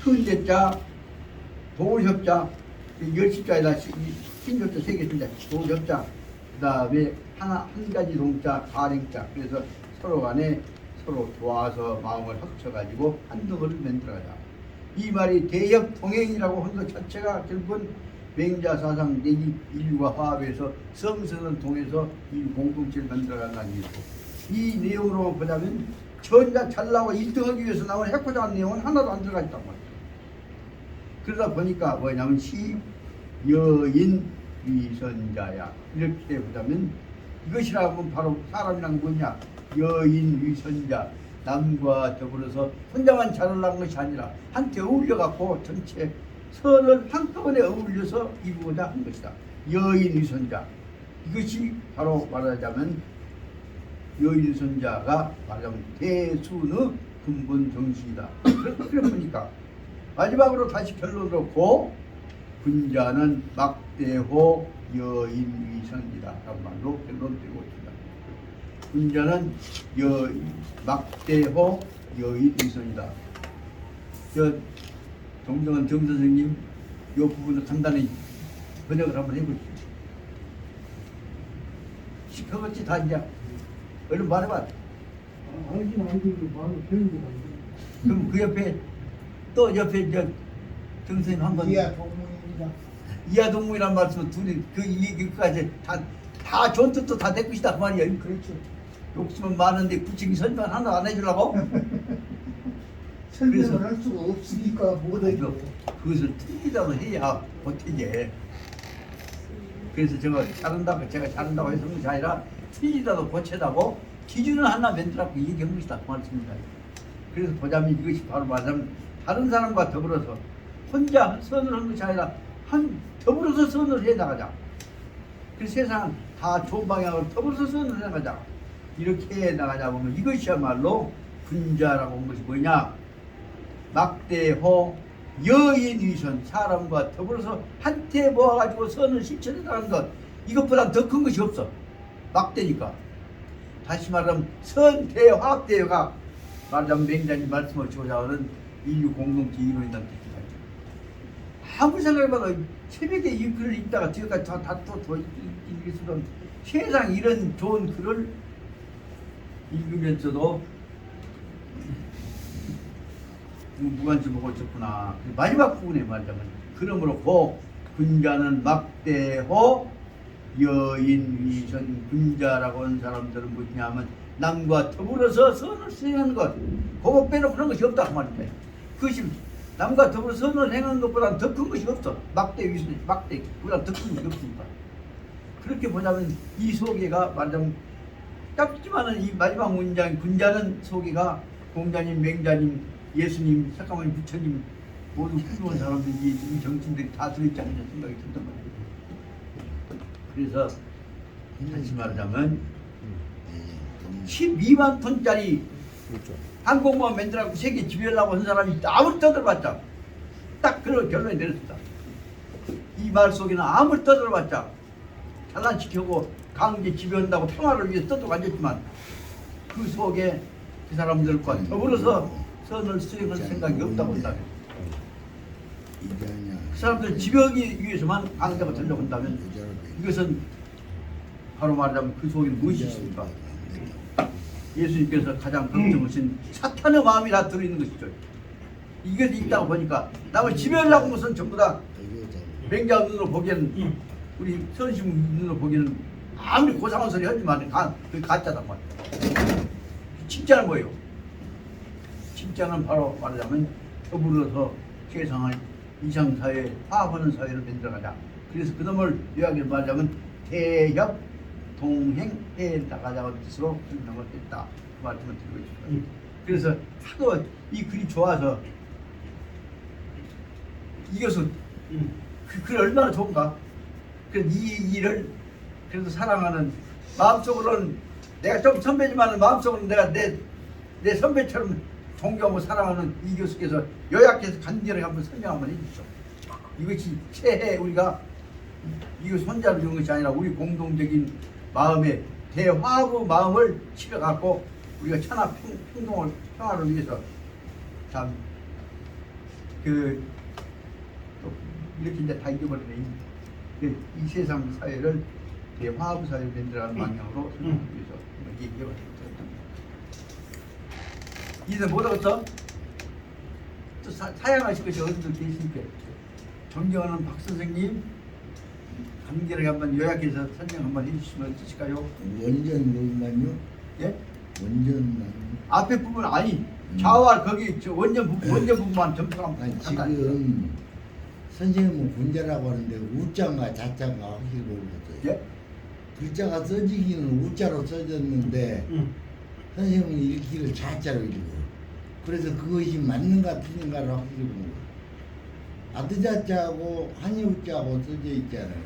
순제자, 도울협자, 열십자에다 신조자 세 개인데 도울협자, 그 다음에 한 가지 동자, 가랭자. 그래서 서로 간에 서로 도와서 마음을 합쳐가지고 한덩어를 만들어가자. 이 말이 대협 동행이라고 한 것 자체가 결국은 맹자사상 내지 인류가 화합해서 성선을 통해서 이 공동체를 만들어간다는 얘기고, 이 내용으로 보자면 전자 잘나고 1등하기 위해서 나온 해코자한 내용은 하나도 안 들어가 있단 말이에요. 그러다 보니까 뭐냐면 여인 위선자야, 이렇게 보자면 이것이라고 하면 바로 사람이란 뭐냐, 여인 위선자, 남과 더불어서 혼자만 잘하려는 것이 아니라 한테 어울려 갖고 전체 선을 한꺼번에 어울려서 이루고자 한 것이다. 여인 위선자, 이것이 바로 말하자면 여인 위선자가 말하자면 대순의 근본 정신이다. 그래 보니까 마지막으로 다시 결론으로 고 군자는 막대호 여인 위선이다 라는 말로 결론되고 있습니다. 군자는 막대호 여인 위선이다. 정정한 정 선생님 이 부분을 간단히 번역을 한번 해보시죠. 시커멓지 다 이제 얼른 말해봐. 알긴 알고 말로 배우고 가는 그럼 그 옆에 또 옆에 정 선생님 한번 이하 동문입니다. 이하동문이란 말씀 둘이 그까지 다 좋은 뜻도 다 될 것이다 그 말이야. 그렇죠. 욕심은 많은데 구체적인 설명 하나 안 해주려고? 설명을 할 수가 없으니까 못하죠. 그것을 틀리다고 해야 못하게. 그래서 제가 잘한다고 해서 그것이 아니라 틀리다도 고치다고 기준을 하나 만들라고 얘기한 것이다 그 말씀입니다. 그래서 보자면 이것이 바로 말하자면 다른 사람과 더불어서 혼자 선을 한 것이 아니라 더불어서 선을 해 나가자. 그 세상 다 좋은 방향으로 더불어서 선을 해 나가자. 이렇게 해 나가자 보면 이것이야말로 군자라고 한 것이 뭐냐? 막대호 여인 위선, 사람과 더불어서 한테 모아가지고 선을 실천해 나가는 것, 이것보다 더 큰 것이 없어. 막대니까. 다시 말하면 선대화합대가 말하자면 맹자님 말씀을 주고자 하는 인류 공동체 이론이라는 뜻이다. 아무 생각해봐도 새벽에 이 글을 읽다가 지금까지 더 읽을 수는 세상 이런 좋은 글을 읽으면서도 무관심 보고 있었구나. 마지막 부분에 말하자면 그러므로 고 군자는 막대호 여인 위선, 군자라고 하는 사람들은 뭐냐면 남과 더불어서 선을 수행하는 것, 그거 빼놓고 그런 것이 없다 그 말입니다. 그것이 남과 더불어 선을 행하는 것보다 더 큰 것이 없어. 막대 위선, 막대보다 더 큰 것이 없으니까. 그렇게 보자면 이 소개가 말하자면 짧지만은 이 마지막 문장 군자는 소개가 공자님, 맹자님, 예수님, 석가모니, 부처님 모두 훌륭한 사람들이 이 정신들이 다 들어있지 않느냐 생각이 든단 말이에요. 그래서 다시 말하자면 12만 톤짜리 항공모함 만들어갖고 세계 지배하려고 한 사람이 아무리 떠들어봤자 딱 그런 결론이 내렸습니다. 이 말 속에는 아무리 떠들어봤자 산란시키고 강제 지배한다고 평화를 위해서 떠들어 앉았지만 그 속에 그 사람들과 더불어서 선을 수행할 생각이 없다고 한다면, 그 사람들 지배하기 위해서만 강제가 되려고 한다면 이것은 바로 말하자면 그 속에 무엇이 있습니까? 예수님께서 가장 걱정하신 사탄의 마음이 다 들어있는 것이죠. 이것이 있다고 보니까 남을 지배하려고 하는 것은 전부 다 맹자 눈으로 보기에는, 우리 선심 눈으로 보기에는 아무리 고상한 소리 하지만 그게 가짜단 말이에요. 진짜는 뭐예요? 진짜는 바로 말하자면 더불어서 세상을 이상사회, 화합하는 사회를 만들어가자. 그래서 그놈을 요약해 말하자면 대협 동행해 나가자는 뜻으로 설명을 했다. 그 말씀을 드리고 있습니다. 그래서 하도 이 글이 좋아서 이것은 그 글 얼마나 좋은가. 그래서 이 일을 그래도 사랑하는 마음속으로는 내가 좀 선배지만 마음속으로는 내가 내 선배처럼 존경하고 사랑하는 이 교수께서 요약해서 간결하게 한번 설명 한번 해주시죠. 이것이 새해 우리가 이거 손자를 준 것이 아니라 우리 공동적인 마음의 대화의 마음을 실어갖고 우리가 천하 평화를 위해서 참 그 또 이렇게 이제 다 잊어버리네. 이 세상 사회를 대화합 사회를 만들어가는 방향으로 설명하기 위해서 얘기해봤습니다. 이제 못 하겠어? 또 사양하실 것이 어디서 계시니까 존경하는 박 선생님 간결하게 한번 요약해서 설명 한번 해주시면 어떠실까요? 원전 뭐만요? 예? 원전 앞에 부분 아니 좌와 거기 저 원전 부분만 점수하면 아니 지금 선생님은 군자라고 하는데 우자인가 자자인가 확실히 모르겠어요. 예? 글자가 써지기는 우자로 써졌는데 선생님은 읽기를 자자로 읽어요. 그래서 그것이 맞는가 틀린가를 확실히 모르고 아드자자하고 한이우자하고 써져 있잖아요.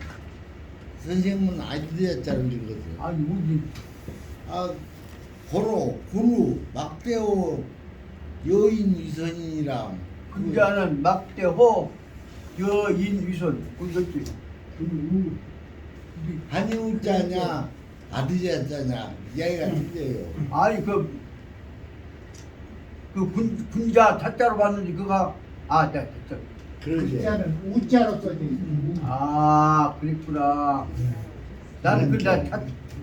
선생님은 아드자자로 읽었어요. 아니 우리 고로, 구루, 막대호, 여인 위선이랑 군자는 막대호 여인 위선 그거지. 한이우자냐 아드자자냐 이야기가 틀려요. 아니 군자 자자로 봤는데 그가 저. 그러지. 글자는 우자로 써져 있습니다. 아 그랬구나. 나는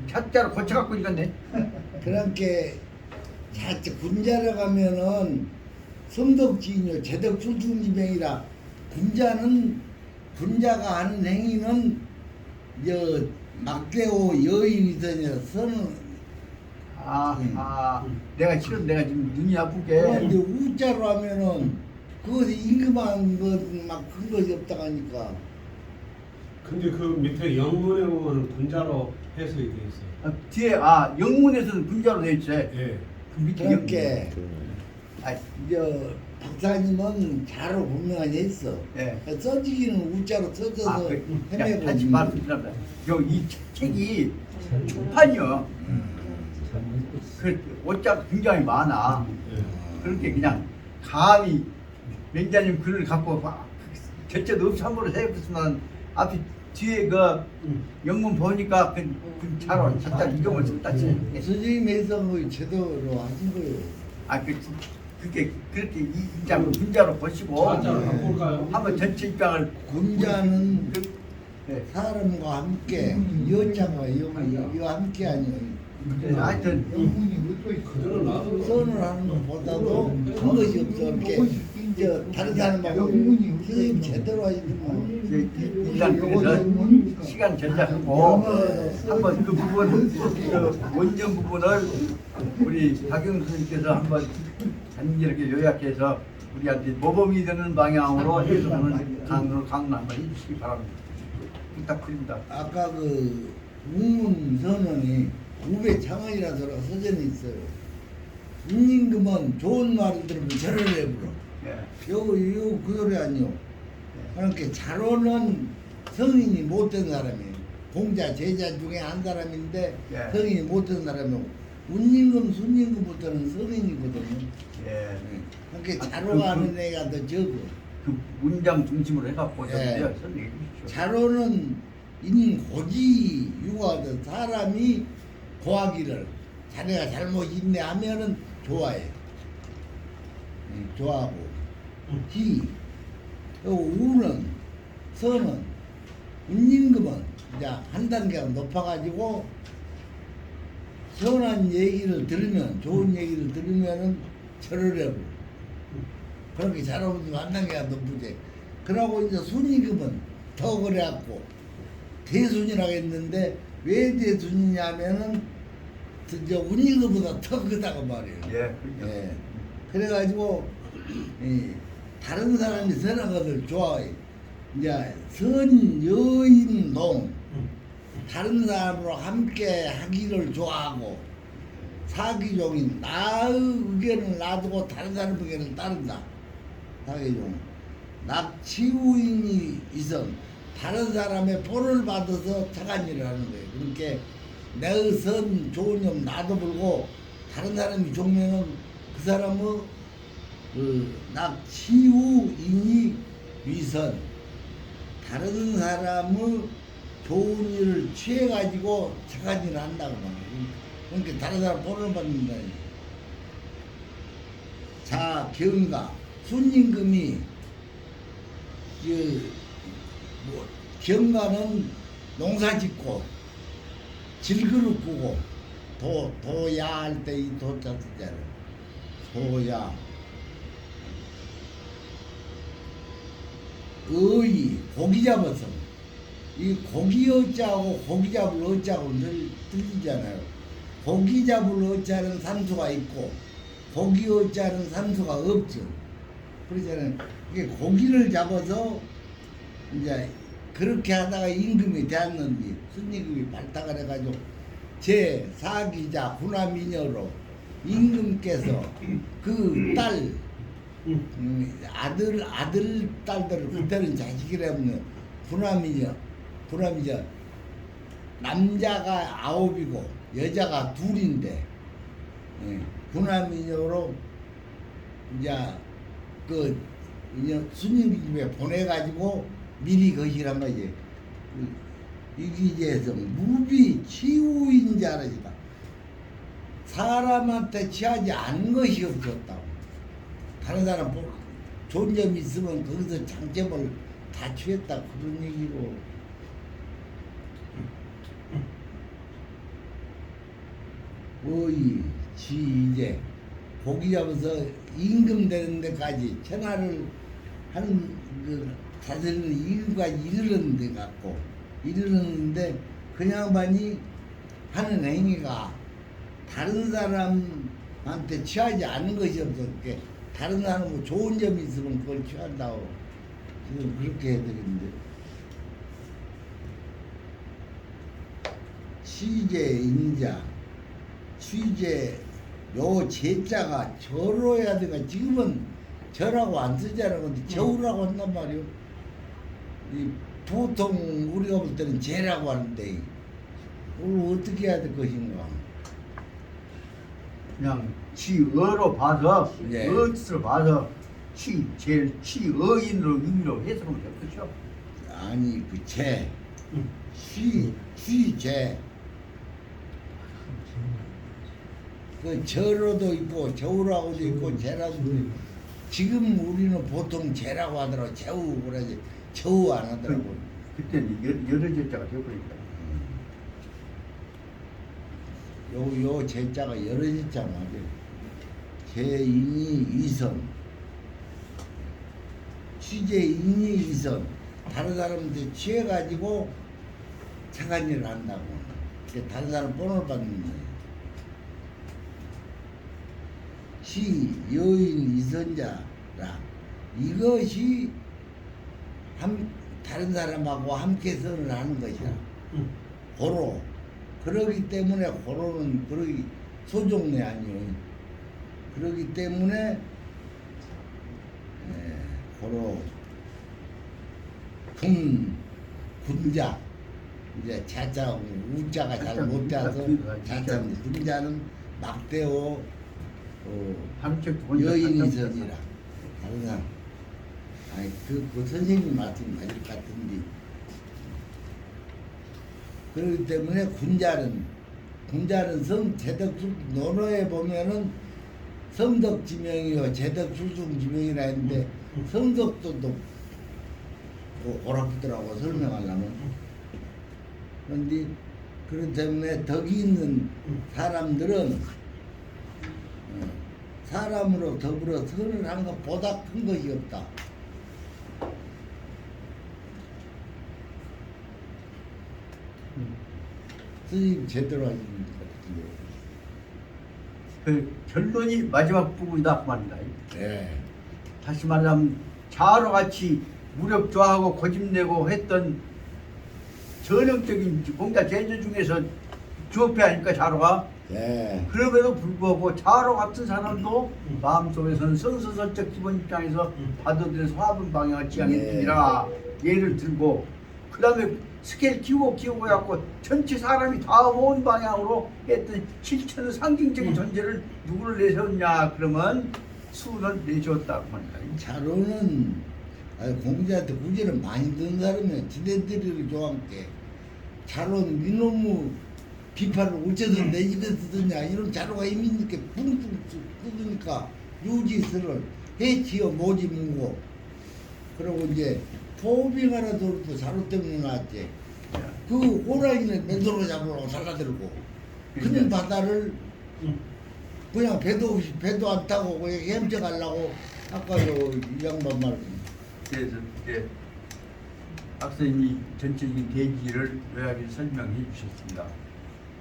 자자로 고쳐갖고 읽었네. 그렇게 자체 군자로 가면은 성덕지인요 제덕 출중지명이라 군자가 하는 행위는 막대호 여인이더냐 선은 내가 지금 눈이 아프게. 그런데 우자로 하면은 그것이 임금한 것막 큰 것이 없다고 하니까 근데 그 밑에 영문에 보면 군자로 해석이 돼 있어요. 뒤에 영문에서는 군자로 돼 있지. 예. 그 밑에 그렇게 아, 박사님은 자로 분명히 했어. 예. 써지기는 우자로 써져서 헤매고 다시 있는 말씀드립니다. 이 책이 초판이요. 그 옷자가 굉장히 많아. 그렇게 그냥 감히 맹자님 글을 갖고 결제도 없이 함부로 생각했으면 앞에 뒤에 그 영문 보니까 잘 잠깐 이경을 썼다지. 선생님 해석을 제대로 하신 거예요. 그렇게 이 입장을 군자로 보시고 자자로 바꿀까요? 한번 전체 입장을 군자는 네. 사람과 함께 여자가 이와 함께 아니에요. 하여튼 영문이 어떻게 그대로 놔둬. 선을 하는 것보다도 큰 것이 없어. 이렇게 다른 사람하고 선생님 제대로 하시더만. 일단 그래서 시간 전략하고 한번 그 부분 그 원전 부분을 우리 박영 선생님께서 한번 간결하게 요약해서 우리한테 모범이 되는 방향으로 해석하는 강론 한번 해주시기 바랍니다. 부탁드립니다. 아까 그 웅문 선언이 우배 창원이라서 서전에 있어요. 운임금은 좋은 말을 들으면 절을 해불어. 예. 요거 그 소리 아니요. 그러니까 자로는 성인이 못된 사람이에요. 공자 제자 중에 한 사람인데 예. 성인이 못된 사람이고 운임금 순임금부터는 성인이거든요. 예. 그러니까 자로가 하는 애가 더 적어. 그 문장 중심으로 해갖고 예. 설명해 주십시오. 자로는 인고지 유하던 사람이 고하기를 자네가 잘못 있네 하면은 좋아해. 좋아하고 희 우는 선은 운임금은 이제 한 단계가 높아가지고 선한 얘기를 들으면 좋은 얘기를 들으면은 절을 해고 그렇게 잘하면 한 단계가 높으지. 그러고 이제 순임금은 더 그래갖고 대순이라고 했는데 왜 대순이냐면은 저 운임금보다 더 크다고 말이에요. 예. 예. 그래가지고 다른 사람이 선한 것을 좋아해. 이제 선여인동 다른 사람으로 함께 하기를 좋아하고 사기종인 나의 의견을 놔두고 다른 사람 의견을 따른다. 사기종. 낙치우인이 있음 다른 사람의 본을 받아서 착한 일을 하는 거예요. 그러니까 내의 선 좋은 점 놔둬버리고 다른 사람이 좋으면은 그 사람의 그 낙치우인이 위선 다른 사람의 좋은 일을 취해가지고 착한 일을 한다고 말이에요. 그러니까 다른 사람 본을 받는다. 자, 경가 순임금이 뭐, 경가는 농사짓고 질그릇 꾸고 도야 할 때 이 도자 쓰잖아. 도야. 의이 고기 잡아서 이 고기 어자하고 고기 잡을 어자하고 늘 틀리잖아요. 고기 잡을 어자는 산수가 있고 고기 어자는 산수가 없죠. 그러잖아요. 이게 고기를 잡아서 이제 그렇게 하다가 임금이 되었는지 순임금이 발탁을 해가지고 제 사기자 후나미녀로 임금께서 그 딸 아들 딸들을 그때는 자식이라면 후나미녀 남자가 9이고 여자가 2인데 후나미녀로 이제 그 순임 집에 보내가지고 미리 거시란 거지. 이기재에서 무비 치우인 자라지다. 사람한테 취하지 않은 것이 없었다고. 다른 사람 좋은 점이 있으면 거기서 장점을 다 취했다 그런 얘기고. 어이 지이제 고기 잡아서 임금 되는 데까지 천하를 하는 그 다스리는 일까지 이르는 데 같고 이르는데 그 양반이 하는 행위가 다른 사람한테 취하지 않은 것이 없었게 다른 사람 뭐 좋은 점이 있으면 그걸 취한다고 지금 그렇게 해드리는데 취제 인자 취제 요 제자가 절호해야 되가 지금은 절하고 안 쓰잖아. 근데 저우라고 한단 말이요. 이 보통 우리가 볼 때는 제라고 하는데 오늘 어떻게 해야 될 것인가? 그냥 치어로 봐서 예. 어뜻을 봐서 치어인으로 의미로 해석하면 되겠죠. 아니 그제 취제 그 저로도 있고 저우라고도 있고 제라고도 있고 지금 우리는 보통 제라고 하더라고 제우 그러지 저우 안 하더라고. 그때는 여러 제자가 되어버리니까. 요 제자가 여러 제자 말이에요. 제인이 이선 취제인이 이선 다른 사람한테 취해가지고 착한 일을 한다고. 다른 사람 본을 받는 거예요. 시 여인 이선자라 이것이 다른 사람하고 함께 선을 하는 것이야. 고로 그러기 때문에 고로는 그러기 소종례 아니요. 그러기 때문에 고로 군자 이제 자자하고 우자가 잘 못돼서 자자는 군자는 막대오 여인이선이라 다른 사람 아니 그 선생님 말씀 맞을 것 같은데 그렇기 때문에 군자는 제덕술 논어에 보면은 성덕지명이요 제덕술중지명이라 했는데 성덕도 또 오락부더라고 설명하려면 그런데 그렇기 때문에 덕이 있는 사람들은 사람으로 더불어 선을 한 것보다 큰 것이 없다. 스님 제대로 하시는 것 같은데. 그 결론이 마지막 부분이다 그 말이다. 네. 다시 말하면 자로 같이 무력조하고 고집내고 했던 전형적인 공자 제자 중에서 주업회 아닐까 자로가. 네. 그럼에도 불구하고 자로 같은 사람도 마음속에서는 성서설적 기본 입장에서 받아들여서 화분 방향을 지향했느니라 예를 들고 그 다음에 스케일 키우고 해갖고 전체 사람이 다 온 방향으로 했던 실천의 상징적인 존재를 누구를 내세웠냐 그러면 수를 내세웠다고 합니다. 자로는 공자한테 구제를 많이 든 사람이야. 지네들이를 좋아함께 자로는 이놈의 비판을 어째서 내 입에 쓰느냐 이런 자로가 이미 이렇게 붕붕 뜯으니까 유지스를 해치어 모지 문고 그리고 이제 포빙하라도 자루 때문에 나왔지. 그 호랑이는 맨손으로 잡으려고 달라들고 큰 바다를 그냥 배도 없이 배도 안 타고 그냥 헤엄쳐가려고 아까 이 양반 말씀. 그래서 이제 박사님이 전체적인 대지를 요약해서 설명해 주셨습니다.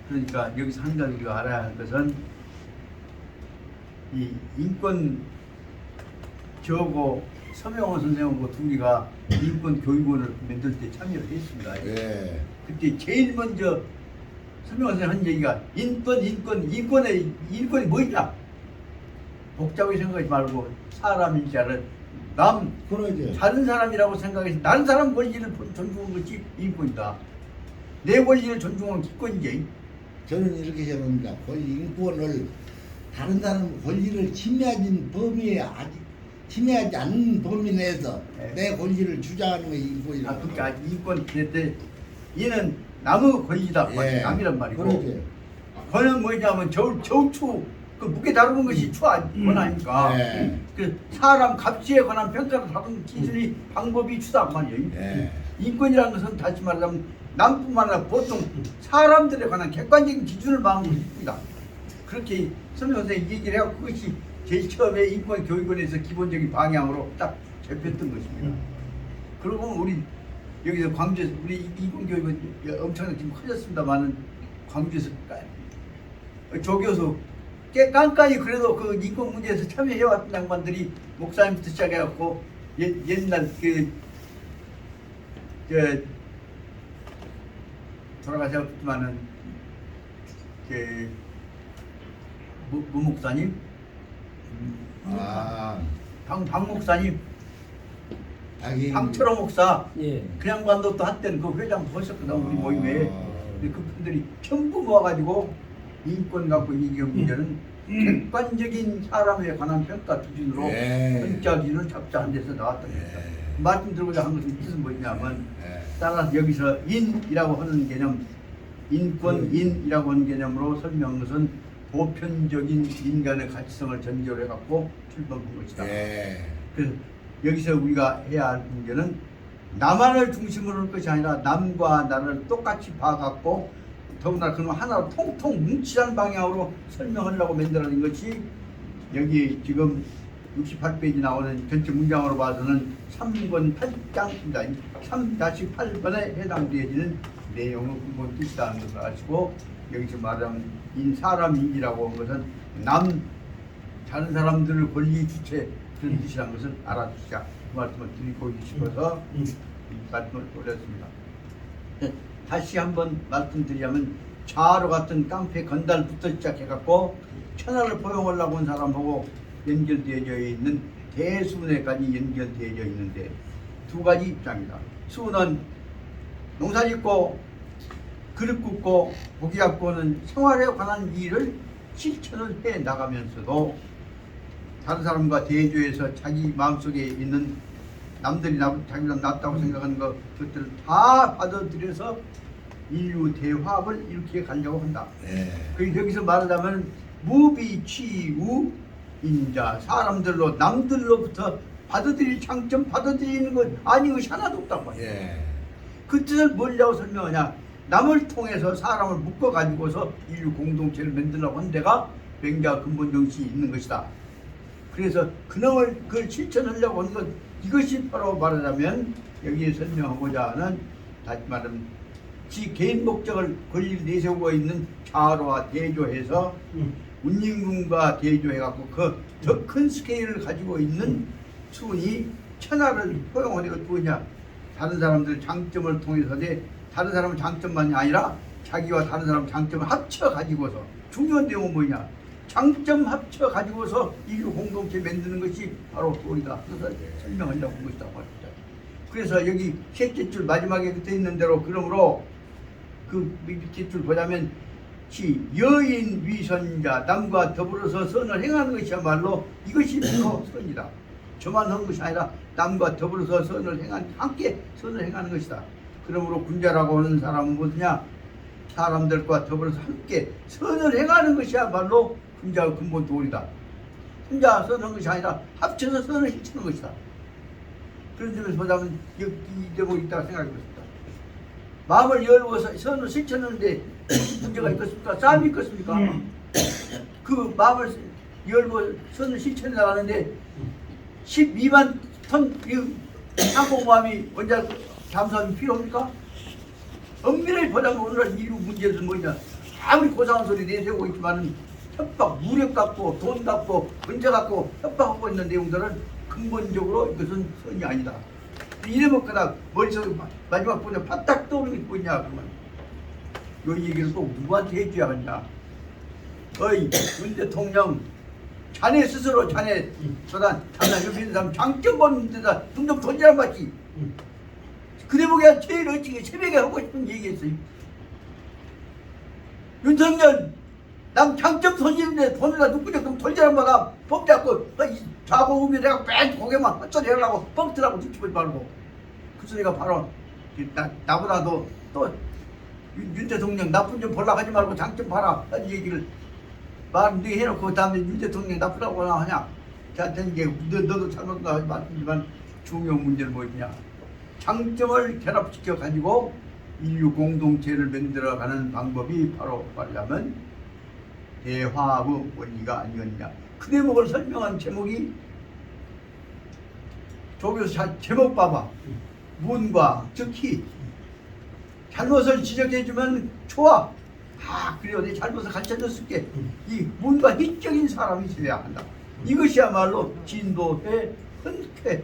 그러니까 여기서 한 가지 우리가 알아야 할 것은 이 인권 저하고 서명호 선생하고 둘이가 인권 교육원을 만들 때 참여를 했습니다. 예. 그때 제일 먼저 서명호 선생님 한 얘기가 인권이 뭐냐? 복잡하게 생각하지 말고 사람인 자를 남 그러죠. 다른 사람이라고 생각해서 다른 사람 권리를 존중하는 것이 인권이다. 내 권리를 존중하는 기권이지. 저는 이렇게 생각합니다. 인권을 다른 사람 권리를 침해하지 않는 범위 내에서 네. 내 권리를 주장하는 게 인권이라고. 그러니까 인권 그때 얘는 남의 권리다. 예. 남이란 말이고. 그러죠. 그는 뭐냐면 저추 그 무게 다루는 것이 권 아닙니까? 예. 그 사람 값에 관한 평가를 다루는 기준이 방법이 추다 그 말이에요. 예. 인권이라는 것은 다시 말하자면 남뿐만 아니라 보통 사람들에 관한 객관적인 기준을 말하는 것입니다. 그렇게 선생님 선생님이 얘기를 해서 그것이 제일 처음에 인권 교육원에서 기본적인 방향으로 딱 잡혔던 것입니다. 그리고 우리 여기서 광주에서 우리 인권 교육은 엄청나게 지금 커졌습니다만은 광주에서 조교수 깐깐히 그래도 그 인권 문제에서 참여해왔던 양반들이 목사님부터 시작해갖고 옛날 돌아가셨지만은 무 목사님, 방 목사님, 방철호 목사, 예. 그 양반도 또 한때는 그 회장 보셨거든 우리 모임에. 근데 그분들이 전부 모아가지고 인권 갖고 이기는 문제는 객관적인 사람에 관한 평가 기준으로 평가 기준을 잡자 한 데서 나왔던 겁니다. 말씀드리고자 한 것은 뜻은 뭐냐면 따라서 여기서 인이라고 하는 개념, 인권인이라고 하는 개념으로 설명한 것은 보편적인 인간의 가치성을 전제로 해갖고 출범한 것이다. 그래서 여기서 우리가 해야 할 문제는 나만을 중심으로 할 것이 아니라 남과 나를 똑같이 봐갖고 더구나 그놈 하나로 통통 뭉치라는 방향으로 설명하려고 만들어낸 것이 여기 지금 68페이지 나오는 전체 문장으로 봐서는 3권 8장입니다. 3-8번에 해당되어지는 내용의 근본 뜻이라는 것을 아시고 여기서 말하는 사람인이라고 한 것은 다른 사람들의 권리 주체 그런 뜻이라는 것을 알아두시자 그 말씀을 드리고 싶어서 이 말씀을 올렸습니다. 다시 한번 말씀드리자면 좌로 같은 깡패 건달부터 시작해갖고 천하를 포용하려고 한 사람하고 연결되어져 있는 대수문에까지 연결되어져 있는데 두 가지 입장이다. 수는 농사 짓고 그릇 굽고 고기 잡고는 생활에 관한 일을 실천을 해 나가면서도 다른 사람과 대조해서 자기 마음속에 있는 남들이 자기보다 낫다고 생각하는 것들을 다 받아들여서 인류 대화합을 이렇게 가려고 한다. 그리고 여기서 말하자면 무비치우 인자 사람들로 남들로부터 받아들일 장점 받아들이는 것 아닌 것이 하나도 없단 말이야. 그 뜻을 뭐라고 설명하냐? 남을 통해서 사람을 묶어 가지고서 인류 공동체를 만들려고 한 데가 맹자 근본 정신이 있는 것이다. 그래서 그걸 실천하려고 하는 것 이것이 바로 말하자면 여기에 설명하고자 하는 다시 말하면 지 개인 목적을 권리를 내세우고 있는 자로와 대조해서 운임군과 대조해갖고 그 더 큰 스케일을 가지고 있는 수은이 천하를 포용하는 것 뭐냐? 다른 사람들 장점을 통해서 다른 사람 장점만이 아니라 자기와 다른 사람 장점을 합쳐 가지고서 중요한 내용은 뭐냐? 장점 합쳐 가지고서 인류 공동체 만드는 것이 바로 도리다. 그래서 설명하려고 한 것이다 말입니다. 그래서 여기 셋째 줄 마지막에 그때 있는 대로 그러므로 그 밑에 줄 보자면 여인 위선자 남과 더불어서 선을 행하는 것이야말로 이것이 바로 선이다. 저만 한 것이 아니라 남과 더불어서 함께 선을 행하는 것이다. 그러므로 군자라고 하는 사람은 뭐냐? 사람들과 더불어서 함께 선을 행하는 것이야말로 군자의 근본 도리다. 혼자 선한 것이 아니라 합쳐서 선을 실천하는 것이다. 그런 점에서 보자면 이 대목이 있다고 생각해 봅니다. 마음을 열고서 선을 실천하는데 문제가 있겠습니까? 싸움이 있겠습니까? 그 마음을 열고 선을 실천해 나가는데 12만 톤 항공모함이 원자 잠수함이 필요합니까? 엄밀히 보자면 오늘날 인류 문제는 뭐냐? 아무리 고상한 소리 내세우고 있지만은 협박, 무력 갖고 돈 갖고 문제 갖고 협박하고 있는 내용들은 근본적으로 이것은 선이 아니다. 이래면 그다 머릿속에 마지막 보냐 바닥 떠오르는 게 뭐냐 그러면 요 얘기를 꼭 누구한테 해줘야 하냐? 어이 윤 대통령 자네 스스로 자네 저단 옆에 있는 사람 장점 보는 데다 등 좀 던지란 말지. 그 대목에 제일 어찌게 새벽에 하고 싶은 얘기했어요. 윤석열 남 장점 던지는데 돈에다 누구냐 좀 던지란 말아. 법 잡고 좌고 우면 내가 맨 고개만 헛소리 하려고 뻥트라고 뒤집을 말고 그 소리가 바로 나보다도 또 윤 대통령 나쁜 점 보려고 하지 말고 장점 봐라 하는 얘기를 말 네 해놓고 그 다음에 윤 대통령 나쁘다고 하냐. 저한테는 이게 너도 잘못다 하지 말지만 중요한 문제는 뭐냐. 장점을 결합시켜 가지고 인류 공동체를 만들어가는 방법이 바로 말하자면 대화의 원리가 아니었냐. 그 대목을 설명한 제목이 조교사 제목 봐봐. 문과 즉히 잘못을 지적해주면 좋아. 그래요. 내 잘못을 가르쳐줬을게. 이 문과 희적인 사람이 있어야 한다. 이것이야말로 진보의 흔쾌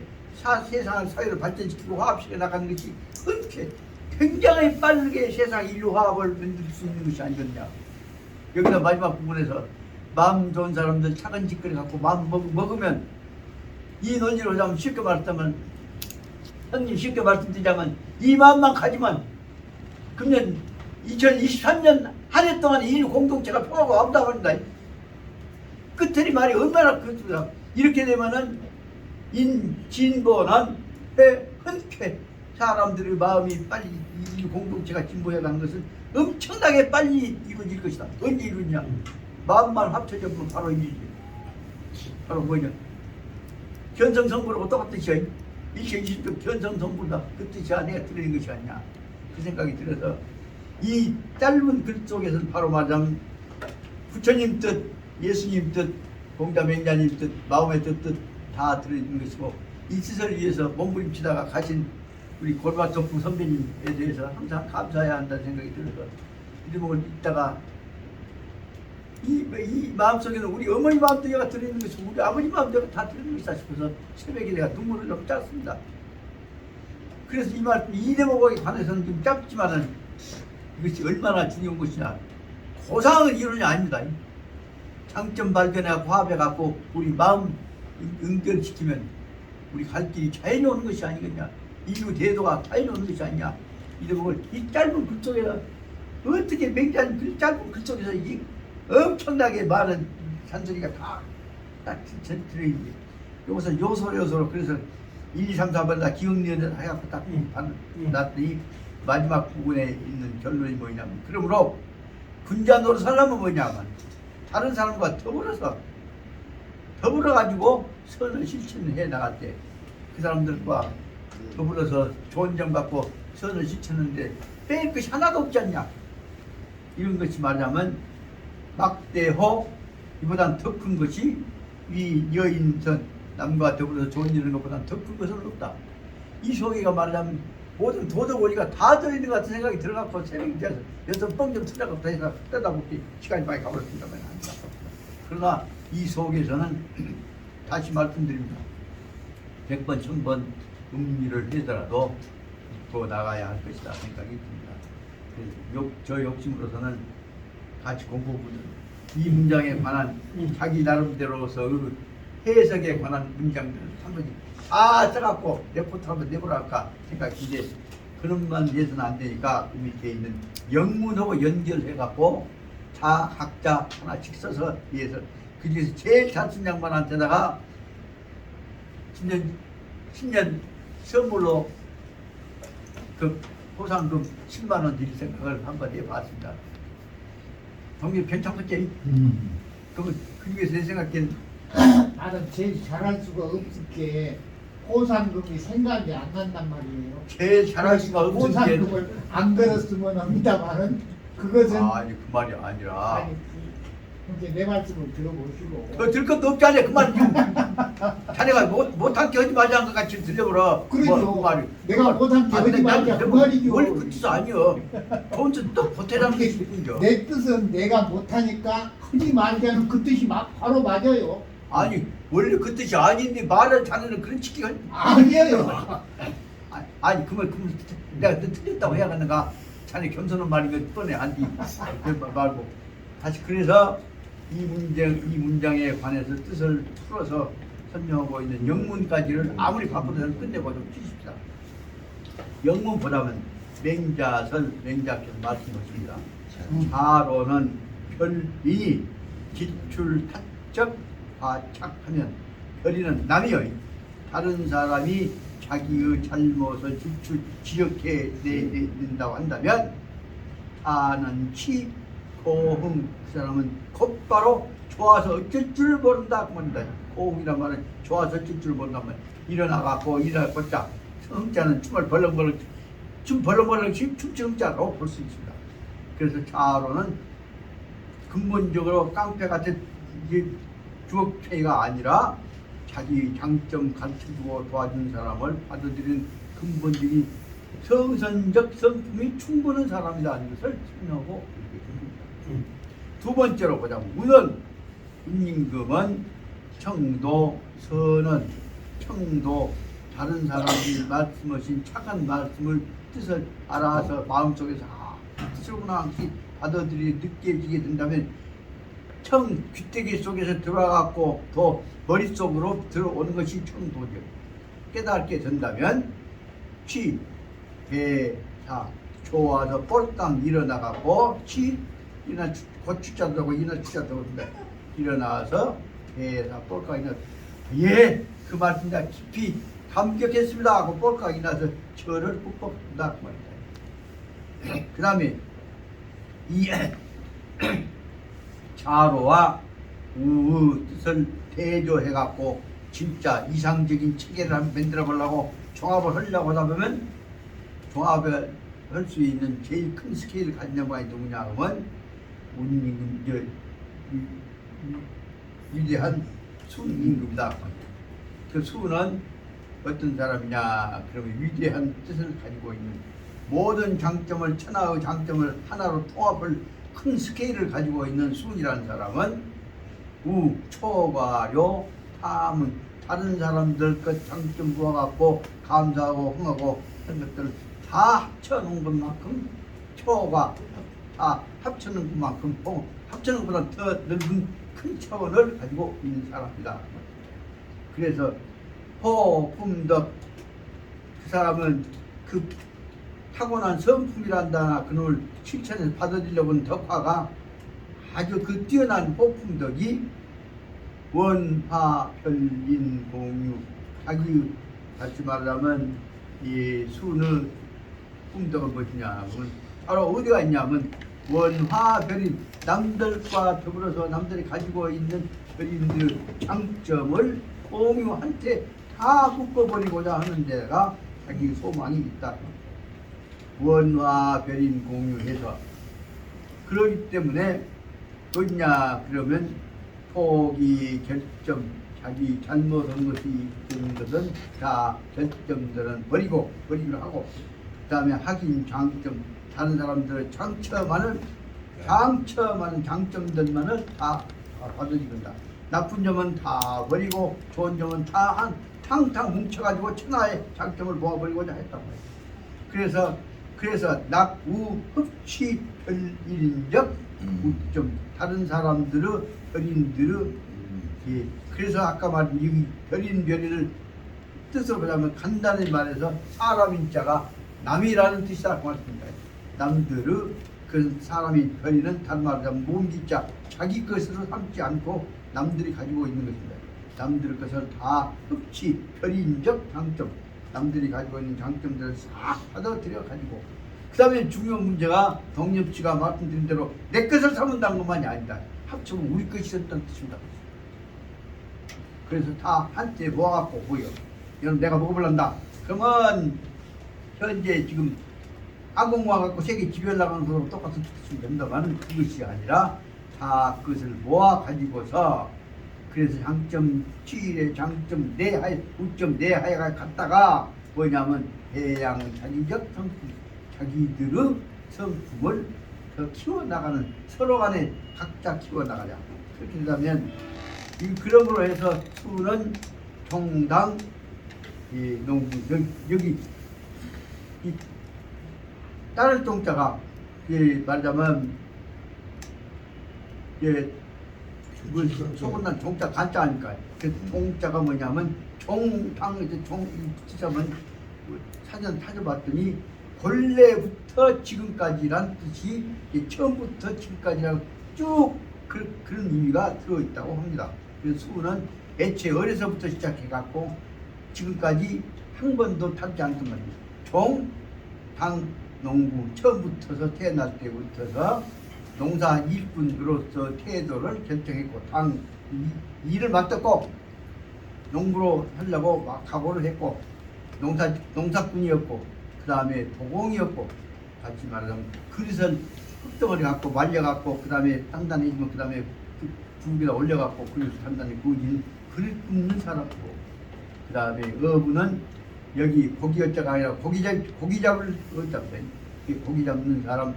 세상 사회를 발전시키고 화합시켜 나가는 것이 흔쾌 굉장히 빠르게 세상 인류 화합을 만들 수 있는 것이 아니겠냐. 여기다 마지막 부분에서 마음 좋은 사람들 차근직거리 갖고 마음 먹으면 이 논리로 하자면 쉽게 말하자면 형님 쉽게 말씀드리자면 이 마음만 가지면 그러면 2023년 한 해 동안 인류 공동체가 평화가 없다 버린다. 끝들이 말이 얼마나 그렇습니다. 이렇게 되면은 진보는 흔쾌 사람들의 마음이 빨리 인류 공동체가 진보해 가는 것은 엄청나게 빨리 이루어질 것이다. 언제 이루냐? 마음만 합쳐져면 바로 이루어지. 바로 뭐냐? 견성성불하고 똑같듯이 2020년 견성성불다. 그 뜻이 내가 들리는 것이 아니냐. 그 생각이 들어서 이 짧은 글 속에서는 바로 말하자면 부처님 뜻, 예수님 뜻, 공자맹자님 뜻, 마음의 뜻 다 들어있는 것이고 이 뜻을 위해서 몸부림치다가 가신 우리 골바토프 선배님에 대해서 항상 감사해야 한다는 생각이 들어서 이 대목을 읽다가 이 마음속에는 우리 어머니 마음도 얘가 들어있는 것이고 우리 아버지 마음도 다 들어있는 것이다 싶어서 새벽에 내가 눈물을 좀 짰습니다. 그래서 이 대목에 관해서는 좀 짧지만은 이것이 얼마나 중요한 것이냐. 고상을 이루냐 아닙니다. 장점 발견하고 화합해갖고 우리 마음 연결시키면 우리 갈 길이 자연히 오는 것이 아니겠냐. 인류 대도가 자연히 오는 것이 아니냐. 이 대목을 이 짧은 글 속에서 어떻게 맹자한 그 짧은 글 속에서 이 엄청나게 많은 잔소리가 다 들어있는데 여기서 요소로 그래서 1, 2, 3, 4번 다 기억리언을 해갖고 딱 놨더니 마지막 부분에 있는 결론이 뭐냐면 그러므로 군자 노릇 하려면 뭐냐면 다른 사람과 더불어가지고 선을 실천해 나갈 때 그 사람들과 더불어서 좋은 점 갖고 선을 실천하는데 뺄 것이 하나도 없지 않냐. 이런 것이 말하자면 막대호 이보단 더 큰 것이 이 여인선 남과 더불어서 좋은 일을 것보다 더 큰 것은 없다. 이 속에가 말하자면 모든 도덕 원리가 다 들어있는 것 같은 생각이 들어갖고 새벽이 돼서 여기서 뻥좀 틀려갖고 해서 떠다보기 시간이 많이 가버렸습니다만 합니다. 그러나 이 속에서는 다시 말씀드립니다. 100번, 1000번 음미를 하더라도 더 나가야 할 것이다 생각이 듭니다. 저 욕심으로서는 같이 공부분을 이 문장에 관한 자기 나름대로서 해석에 관한 문장들을 한번 다 써갖고 레포트 한번 내보라 할까 생각인데 그런 만 해서는 안 되니까 그 밑에 있는 영문하고 연결해갖고 각자 하나씩 써서 위해서 그 중에서 제일 잘 쓴 양반한테다가 10년 선물로 그 보상금 10만원 드릴 생각을 한번 해봤습니다. 동기 괜찮겠지? 그러면 그 중에서 내 생각엔 나는 제일 잘할 수가 없을게 보상금이 생각이 안 난단 말이에요. 제일 잘할 수가 없은 게 보상금을 안 걸었으면 합니다만은 그것은 아니 그 말이 아니라 아니, 이제 내 말씀을 들어보시고 그 들 것도 없잖아 그 말. 자네가 못한 게 하지 말자는 것 같이 들려버려. 그러죠. 그 말이. 내가 못한 게 하지 말자 그 말이죠. 원래 그 뜻 아니여. 돈좀 또 보태라는 게 있군요. 내 뜻은 내가 못하니까 하지 말자는 그 뜻이 바로 맞아요. 아니 원래 그 뜻이 아닌데 말을 자네는 그런 치기가 아니에요. 아니 그말 내가 틀렸다고 해야겠는가? 자네 겸손한 말이면 뻔해 안디 말고 다시 그래서 이 문장에 관해서 뜻을 풀어서 설명하고 있는 영문까지를 아무리 바쁘든 끝내고 좀 주십시다. 영문보다는 맹자편 말씀하십니다. 자로는 별인이 기출타적 과착하면 별이는 남이여 다른 사람이 자기의 잘못을 지적해낸다고 한다면 타는 치 고흥 그 사람은 곧바로 좋아서 어쩔 줄 모른다 그 말입니다. 고흥이란 말은 좋아서 어쩔 줄 모른단 말이야. 일어나갖고 일어나고자 흥자는 춤을 벌렁벌렁 춤추는 흥자로 볼 수 있습니다. 그래서 자로는 근본적으로 깡패 같은 주업페이가 아니라 자기 장점 가르쳐주고 도와준 사람을 받아들이는 근본적인 성선적 성품이 충분한 사람이라는 것을 설명하고 있습니다. 두 번째로 보자면 운은 운임금은 청도 선은 청도 다른 사람이 말씀하신 착한 말씀을 뜻을 알아서 마음속에서 뜻이구나 받아들이 느껴지게 된다면 귀때기 속에서 들어가고 더 머릿속으로 들어오는 것이 청도죠. 깨닫게 된다면 배사 좋아서 꼴딱 일어나가고 이나 고추자도 하고 이나 추자도 하고 일어나서 배사 꼴깍 일어나서 그 말씀 다 깊이 감격했습니다 하고 꼴깍 일어나서 절을 굽벅한다 그 말이다. 그 다음에 이 자로와 우의 뜻을 대조해갖고 진짜 이상적인 체계를 한번 만들어 보려고 종합을 하려고 하다 보면 종합을 할 수 있는 제일 큰 스케일을 가진 양반이 누구냐 하면 운임금 위대한 수임금이다. 그 수는 어떤 사람이냐 그러면 위대한 뜻을 가지고 있는 모든 장점을 천하의 장점을 하나로 통합을 큰 스케일을 가지고 있는 수이라는 사람은 초과료 탐은 다른 사람들 것 장점 모아갖고 감사하고 흥하고 하는 것들을 다 합쳐놓은 것만큼 초과 다 합쳐놓은 것만큼 합쳐놓은 것보다 더 넓은 큰 차원을 가지고 있는 사람이다. 그래서 호품덕 그 사람은 그 타고난 성품이란다 그놈을 실천해서 받아들이려고 하는 덕화가 아주 그 뛰어난 호품덕이 원화별인 공유 자기 다시 말하면 이 수는 품덕은 무엇이냐 하면 바로 어디가 있냐면 원화별인 남들과 더불어서 남들이 가지고 있는 별인들의 장점을 공유한테 다 묶어버리고자 하는 데가 자기 소망이 있다. 원화별인 공유해서 그러기 때문에 뭐냐 그러면 포기 결점 자기 잘못한 것이 있는 것은 다 결점들은 버리고 하고 그 다음에 확인 장점 다른 사람들의 장점만은 장점들만을 다 받아들인다. 나쁜 점은 다 버리고 좋은 점은 다 탕탕 뭉쳐가지고 천하의 장점을 모아버리고자 했단 말이에요. 그래서 낙우 흡치 별일인적 우점 다른 사람들의 별인들의 그래서 아까 말한 이 별인별이를 뜻으로 보자면 간단히 말해서 사람인 자가 남이라는 뜻이다 그 말씀입니다. 남들의 그 사람이 별이는 다른 말로 하면 몸기자 자기 것으로 삼지 않고 남들이 가지고 있는 것입니다. 남들의 것을 다 흡치 별인적 장점 남들이 가지고 있는 장점들을 싹 받아들여 가지고 그 다음에 중요한 문제가 동엽씨가 말씀드린 대로 내 것을 삼는다는 것만이 아니다. 합치면 우리 것이 됐다는 뜻입니다. 그래서 다 한때 모아갖고 보여. 여러분 내가 먹어볼란다. 그러면 현재 지금 아궁화 갖고 세계 지별 나가는 거랑 똑같은 뜻이 된다만 그것이 아니라 다 그것을 모아 가지고서 그래서 장점 7에 장점 내하에 우점 내하에가 갔다가 뭐냐면 해양 자기적 성품 자기들의 성품을 더 키워나가는 서로 간에 각자 키워나가자. 그렇게 되면 그러므로 해서 수는 종당 이 농부 여기 이 따를 종자가 말하자면 소문난 종자 간자 아닐까. 그 종자가 뭐냐면 종당에서 종 치자면 사전 찾아봤더니 본래부터 지금까지란 뜻이 처음부터 지금까지라고 쭉 그런 의미가 들어있다고 합니다. 그래서 수는 애초에 어려서부터 시작해갖고 지금까지 한 번도 타지 않더만 종, 당, 농부 처음부터서 태어날 때부터서 농사 일꾼으로서 태도를 결정했고 당 일을 맡았고 농부로 하려고 막 각오를 했고 농사꾼이었고 그 다음에 도공이었고 같이 말하자면 그릇을 흙덩어리 갖고 말려갖고 그 다음에 단단해지면 그 다음에 불에다 올려갖고 그릇을 단단히 구워지는 그릇 굽는 사람이고 그 다음에 어부는 여기 고기 어자가 아니라 고기 잡을 어자인데 고기 잡는 사람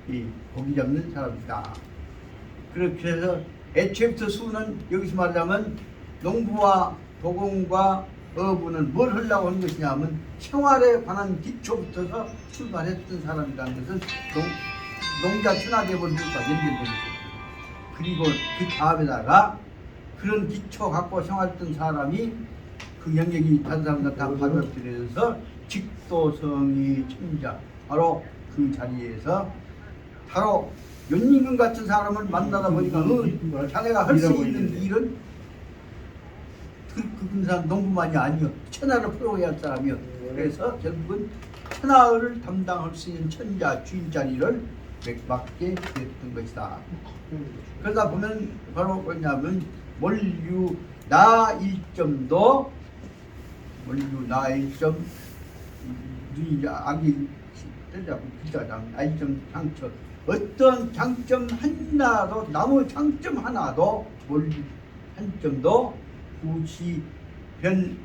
이 고기 잡는 사람이다. 그렇게 해서 애초부터 수는 여기서 말하자면 농부와 도공과 어부는 뭘 하려고 하는 것이냐 하면 생활에 관한 기초부터서 출발했던 사람이라는 것은 농자 천하대본들과 연결된 것이죠. 그리고 그 다음에다가 그런 기초 갖고 생활했던 사람이 그 영역이 다른 사람들 다 받아들여서 직도성이 천자 바로 그 자리에서 바로 연임금 같은 사람을 만나다 보니까 자네가 할 수 있는 일은 그 사람 농부만이 아니요 천하를 풀어야 할 사람이요. 그래서 결국은 천하를 담당할 수 있는 천자 주인 자리를 맡게 됐던 것이다. 그러다 보면 바로 뭐냐면 몰유 나 일점도 몰유 나 일점 눈이 악이 뜨자고 기자장 나 일점 장처 어떤 장점 하나도 나무 장점 하나도 몰유 한 점도 구시 변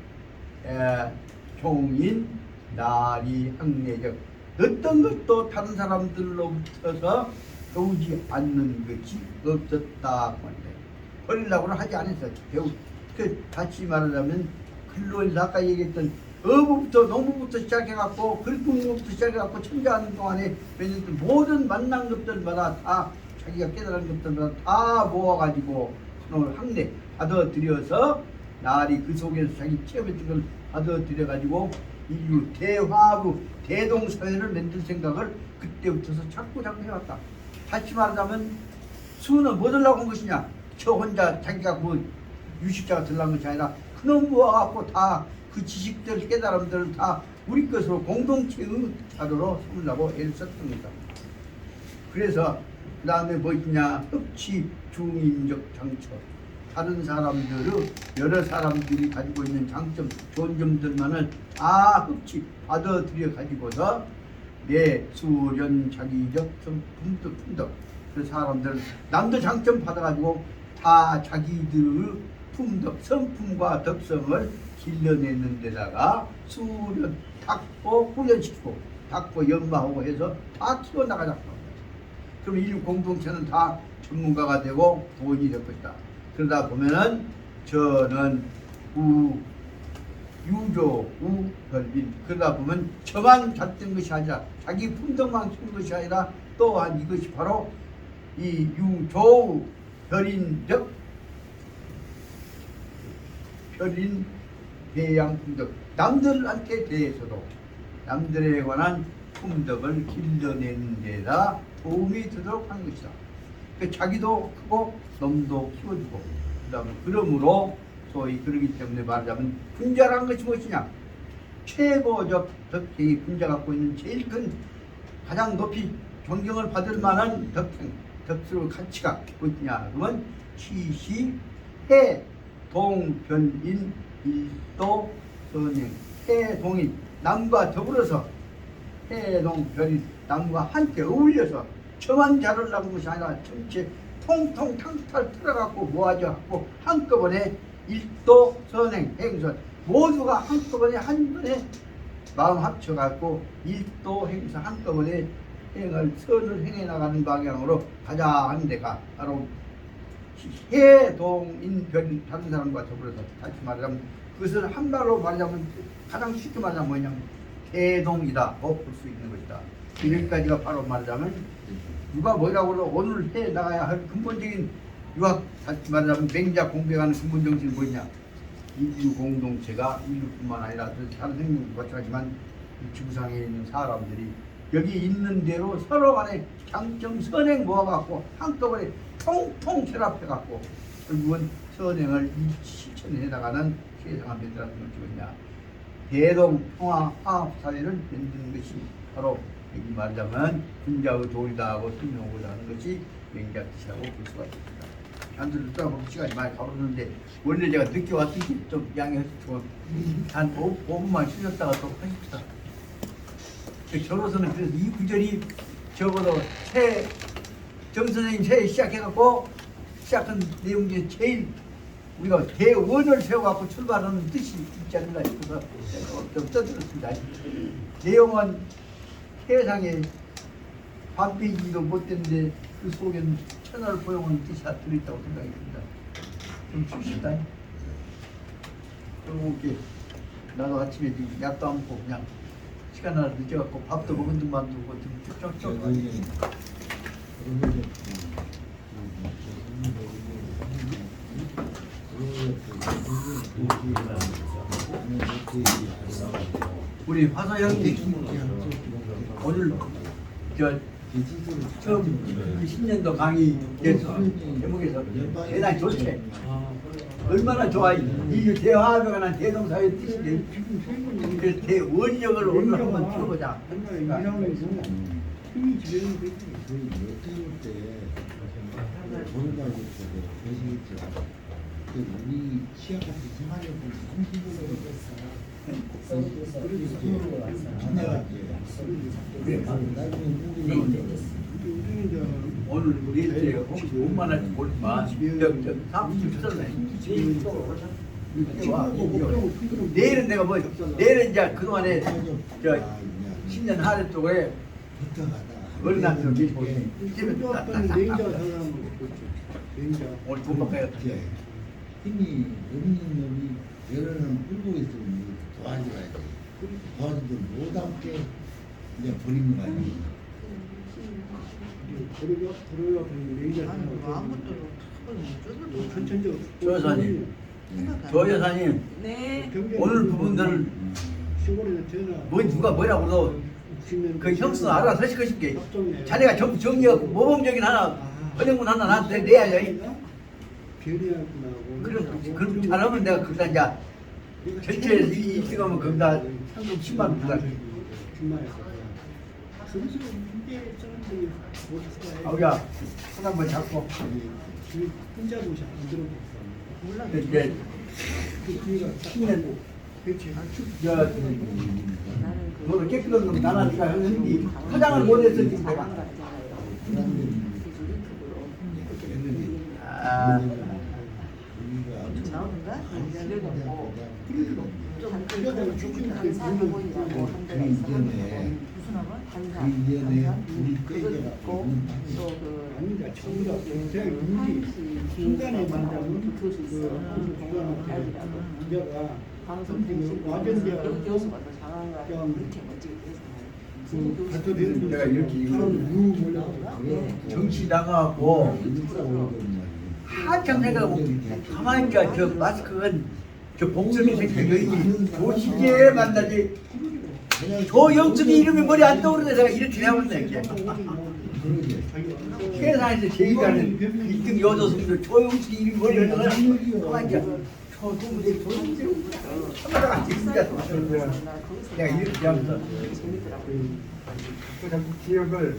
종인 나리 학내적 어떤 것도 다른 사람들로부터서 배우지 않는 것이 없었다. 버리려고는 하지 않았어요. 다시 말하자면 글로에서 아까 얘기했던 어부부터 농부부터 시작해갖고 글꾼부터 시작해갖고 천자하는 동안에 모든 만난 것들마다 다 자기가 깨달은 것들마다 다 모아가지고 학내 받아들여서 나리 그 속에서 자기 체험했던 걸 받아들여가지고 인류 대화부 대동사회를 만들 생각을 그때부터서 자꾸 해왔다. 다시 말하자면 수는 뭐 들라고 한 것이냐? 저 혼자 자기가 뭐 유식자가 들라는 것이 아니라 그놈 모아갖고 다 그 지식들 깨달음들을 다 우리 것으로 공동체의 자료로 삼으려고 애를 썼던 겁니다. 그래서 그 다음에 뭐 있냐? 흡치 중인적 장처 다른 사람들의 여러 사람들이 가지고 있는 장점 좋은 점들만을 다 흡치 받아들여 가지고서 내 수련 자기적 품덕 그 사람들 남들 장점 받아가지고 다 자기들의 품덕 성품과 덕성을 길러내는 데다가 수련 닦고 훈련시키고 닦고 연마하고 해서 다 키워나가자고 합니다. 그럼 인류 공동체는 다 전문가가 되고 도인이 될 것이다. 그러다 보면은 저는 유조 우별빈 그러다 보면 저만 잣된 것이 아니라 자기 품덕만 키운 것이 아니라 또한 이것이 바로 이 유조 별인적 별인 배양 품덕 남들한테 대해서도 남들에 관한 품덕을 길러내는 데다 도움이 되도록 하는 것이다. 자기도 크고 놈도 키워주고 그다음에 그러므로 소위 그러기 때문에 말하자면 분자란 것이 무엇이냐? 최고적 덕행이 분자 갖고 있는 제일 큰 가장 높이 존경을 받을 만한 덕스러운 가치가 무엇이냐? 그러면 시시 해 동변인 일도 선행 해동이 남과 더불어서 해동 별이 남과 함께 어울려서 저만 자르려는 것이 아니라 전체 통통 탕탈 틀어갖고 모아져갖고 한꺼번에 일도 선행 행선 모두가 한꺼번에 한 번에 마음 합쳐갖고 일도 행사 한꺼번에 행을 선을 행해 나가는 방향으로 가자 하는 데가 바로 해동인 별이 다른 사람과 더불어서 다시 말하자면 그것을 한 말로 말하자면 가장 쉽게 말하자면 뭐냐면 해동이다 볼 수 있는 것이다. 여기까지가 바로 말하자면 누가 뭐라고 해도 오늘 해 나가야 할 근본적인 유학 다시 말하자면 맹자 공백하는 근본 정신이 뭐냐 인류 공동체가 인류뿐만 아니라 다른 생명도 마찬가지지만 지구상에 있는 사람들이 여기 있는 대로 서로 간에 장점 선행 모아갖고 한꺼번에 통통 결합해갖고 결국은 선행을 실천해 나가는 세상을 만들어가는 것이 뭐냐 대동 평화 화합 사회를 만드는 것이 바로 여기 말하자면 군자의 도리다 하고 설명하고자 하는 것이 맹자 뜻이라고 볼 수가 있습니다. 단순히 떠나보면 시간이 많이 가버렸는데 원래 제가 늦게 왔으니 좀 양해해 주시고 한 5분만 쉬셨다가 또 하십시다. 저로서는 그래서 이 구절이 적어도 정 선생님 새해 시작해갖고 시작한 내용 중에 제일 우리가 대원을 세워갖고 출발하는 뜻이 있지 않나 싶어서 좀 떠들었습니다. 내용은 세상에 반페이지도 못 됐는데 그 속에는 천하를 포용하는 뜻이 다 들어있다고 생각이 듭니다. 좀 쉬시다. 그리고 이렇게 나도 아침에 지금 약도 안 먹고 그냥 시간 하나 늦어갖고 밥도 먹은 듯만 두고 좀 쭉쭉쭉 우리 화서 형님 오늘 저 처음 10년도 강의 제목에서 대단히 좋지. 얼마나 좋아. 이 대화가 난 대동사의 뜻인데 그 대원력을 오늘 한번 풀어보자. 힘이 지배는 거지. 저희 몇년 때 돈을 가지고 계시겠죠. 우리 시합할 때 생활력을 30%로 했어요. 오늘 우리 일주일에 혹시 5만 원씩 모르지만 사무실 썼네. 내일은 내가 뭐 내일은 이제 그동안에 저 10년 하루 쪽에 어린아이들 계시고 오늘 돈 바꿔야겠다. 힘이 없는 놈이 여러는 끌고 있으면 도와줘야 돼. 도와주들 못 함께 이제 버리는 거 아니에요. 조 여사님, 조 여사님, 네. 오늘 부분들을 뭐 누가 뭐라고 해도 그 형수는 알아서 하실 것인게 자네가 정리하고 모범적인 하나 은행문 하나 나한테 내야죠. 그럼 잘하면 내가 거기다 이제 전체 2등하면 거기다 상금 10만 원 부담. 아우야 하나만 잡고 이제 10년 너를 깨끗한 놈 나라니까 했는데 화장을 못해서 지금 내가 나오는가? 순간에 만나면 방송 내가 이렇게 정치 나가고 한참 생각하고 가만히 있자. 저 마스크는 저 복선이 생긴 여인이 도시계에 만나지 저 영숙이 이름이 머리 안 떠오르는데 내가 이렇게 해봤네. 이렇게 세상에서 제일 잘하는 1등 여자성들 저 영숙이 이름이 머리 안 떠오르는데 가만히 있자. 저 동물들이 카메라가 진짜 내가 이렇게 하면서 자꾸 기억을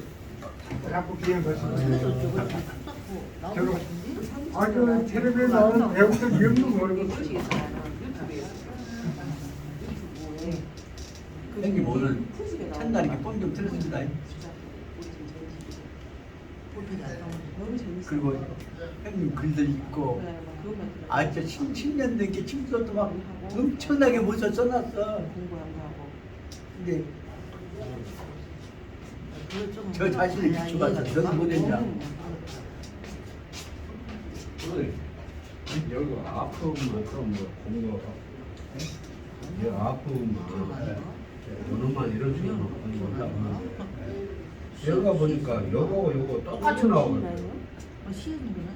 저거 아주 텔레비에 나오는 배우들 이름도 모르고 형님 오늘 푸시게 나오는 첫날 이렇게 거. 뻥좀 틀었습니다. 진짜. 너무 재밌어. 그리고 형님 글들 읽고 그래, 막 그것만 들어. 아 진짜 10년 넘게 침소도 막 엄청나게 못써 써놨어. 공부한 거 하고. 근데 그걸 좀 저 자신을 해야 비춰봤어. 이해가 너는 돼. 못했냐? 여기 아프면 그럼 뭐 공부 여기 아프면 요놈만 이런 식으로 공부한다. 여기가 보니까 요거 똑같이 나오거든. 시은이구나.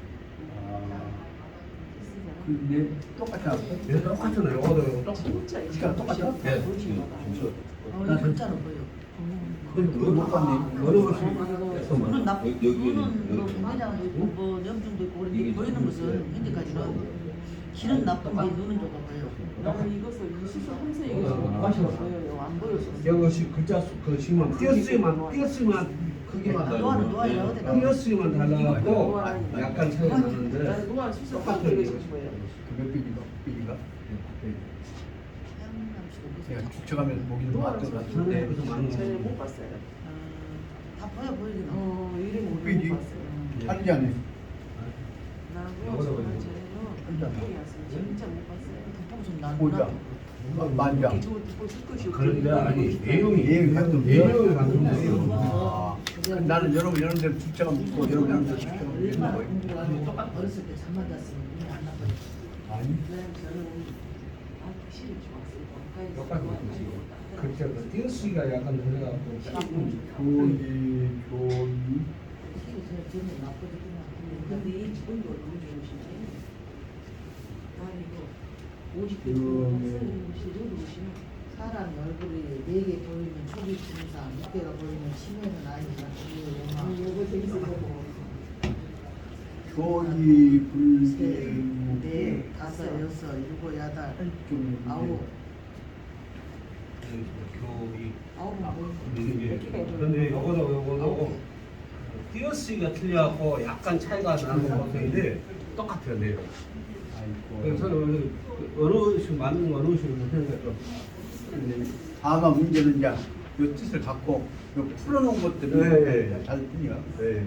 근데 똑같아. 얘 똑같이 나요. 요거도 똑같이. 진짜 그러니까 똑같아? 네. 이거 진짜로 보여. 그걸 못 봤네. 눈은 나쁘. 눈은 뭐 공대장도 있고 뭐 염증도 있고 그런데 보이는 것은 현재까지는 실은 나쁜데 눈은 조금 보여. 나는 이것을 23세 이것을 보여요. 안 보였어. 여기 글자 그 시만 띄었으면 크기만 노아는 노아야 달라. 어디가? 띄었으면 달라고 약간 차이가 나는 나는데 누가 13세 똑같아요. 이것을 보여요. 그몇 bil이가? bil이가? 태양남씨도 내가 무슨 죽쳐가면서 보기는 봤던 것 같은데 그래서 많은 쟤를 못 봤어요. 다 보여 보이긴 하. 이름 삐지. 못 봤어요. 하지 않네. 나고 정말 쟤는 보기 왔어요. 진짜 못 봤어요. 보좀 나. 보자. 만장. 이렇게 저거 볼 것이 그런데 아니 내용이 내용이 같은 내용이 같은 내용. 아, 나는 여러분 이런 데로 죽쳐가 묻고 여러분 이런 데로 죽쳐가 묻는 거예요. 공부하고 똑같 어렸을 때 잠만 잤으면 눈이 안 나빠요. 아니. 저는 확실히 좋았어요. 똑같은 거지. 글자가 띄었으기가 약간 들어가고 조금 조이 조이 저는 나쁘지만 근데 이 기본도 너무 좋으시네. 나 이거 50대 시절도 오시면 사람 얼굴이 4개 보이면 초기 증상, 6개가 보이면 치매는 아니지만 이거 재밌어요. 조이 셋, 불개 넷, 다섯, 여섯, 일곱, 여덟, 좀 아홉, 교이 아홉은 보이는 근데 요거도 띄어쓰기가 틀려갖고 약간 차이가 나는 것 같은데 똑같아요 내용. 그래서 어느 식 맞는 거 어느 식으로 생각해서 다만 문제는 이제 이 뜻을 갖고 요 풀어놓은 것들은 네. 잘 틀려. 네.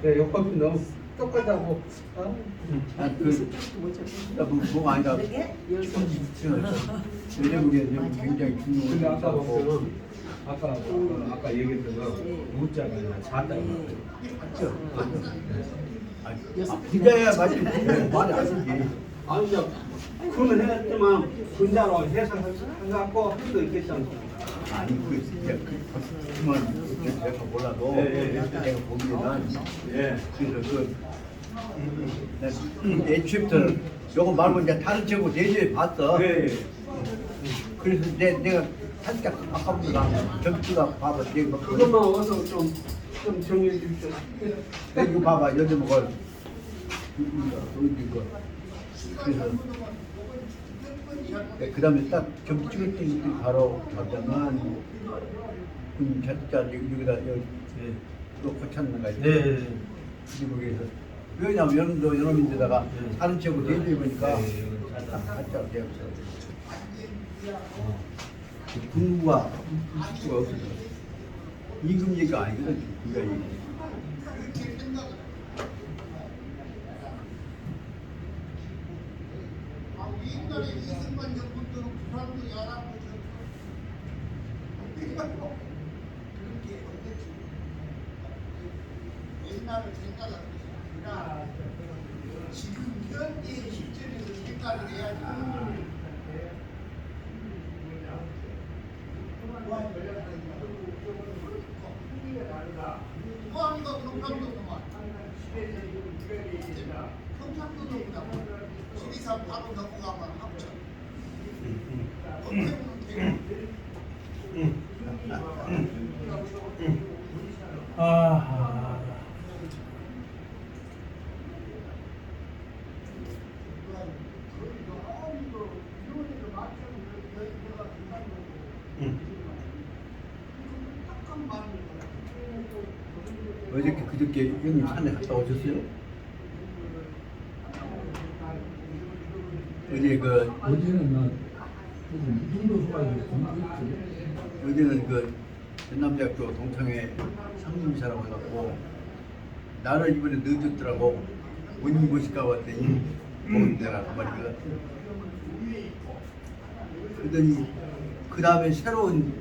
네, 요법이 너무 똑같다고. 뭐 아니다. 그러게? 왜냐면 이게 굉장히 근데 중요한 아까 거고. 보면 아까 얘기했던 거 무자가 아니라 자자가 부자야 맞지. 말이 안 되지. 아니 이제 그러면 했지만 분자로 해석해갖고 할 수도 있겠지 않습니까? 아니 그 진짜 그만 내가 몰라도 내가 보기에는 예. 그래서 그 애초부터 요거 말고 이제 다른 책고 내주에 봤어. 네. 그래서 내가 살짝 바꿔보니까 점수가 봐봐. 내가 그것만 어서 좀 정리해 주십시오. 이거 봐봐. 여기 뭐가 이거 그래서 그 다음에 딱 점수 찍을 때 바로 봤다면 자자 여기다 여기 또 고쳤는 거지. 네. 미국에서 왜냐면 여름도 여름인데다가 다른 책으로 대주해 보니까 살짝 되었어. 군부가 수가 없어서 임금 얘기가 아니거든. 군가 얘기. 옛날을 생각하는 것이 아니라 지금 현대의 시점에서 생각을 해야지. 포항이가 경상도구만. 경상도구나. 지리산 바로 넘어가면 합천. 아. 어저께 그저께 형님 산에 갔다 오셨어요? 어제 그 어제는 나 무슨 정도 수가 있는지 어제는 그 전남대학교 동창회 상임이사라고 해갖고 나를 이번에 늦었더라고. 본인 모실까 봤더니 거기 내가 그 말이거든. 그러더니 그 다음에 새로운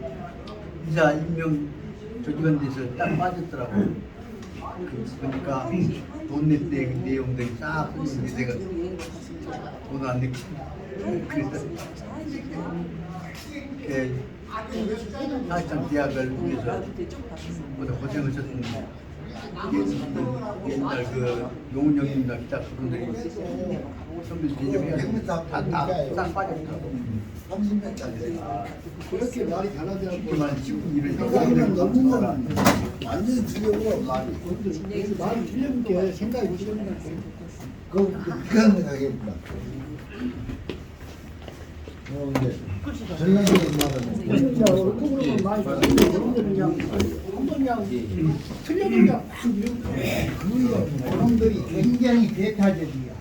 이사 임명 조직원 돼서 딱 빠졌더라고. 그러니까 돈 냈대 그 내용들이 싹 풀리는데 내가 돈 안 냈고 그래서 사실상 대학을 위해서 모두 고생하셨는데 옛날 그 용훈 형님이나 기타 그분들이 선배 대접해야 다싹 빠졌더라고. 30년짜리. 그렇게 말이 달라져. 그렇게만 지금 일을 그거는 너무 완전 두려워 말이. 말 틀린 게 생각이 틀린 게. 그건 하겠구나. 근데 전략적인 말은 진짜 얼굴로만 많이 봤는데 여러분들 그냥 한번 그냥 틀려도 그냥 막 이러고. 그놈들이 굉장히 배타적이야.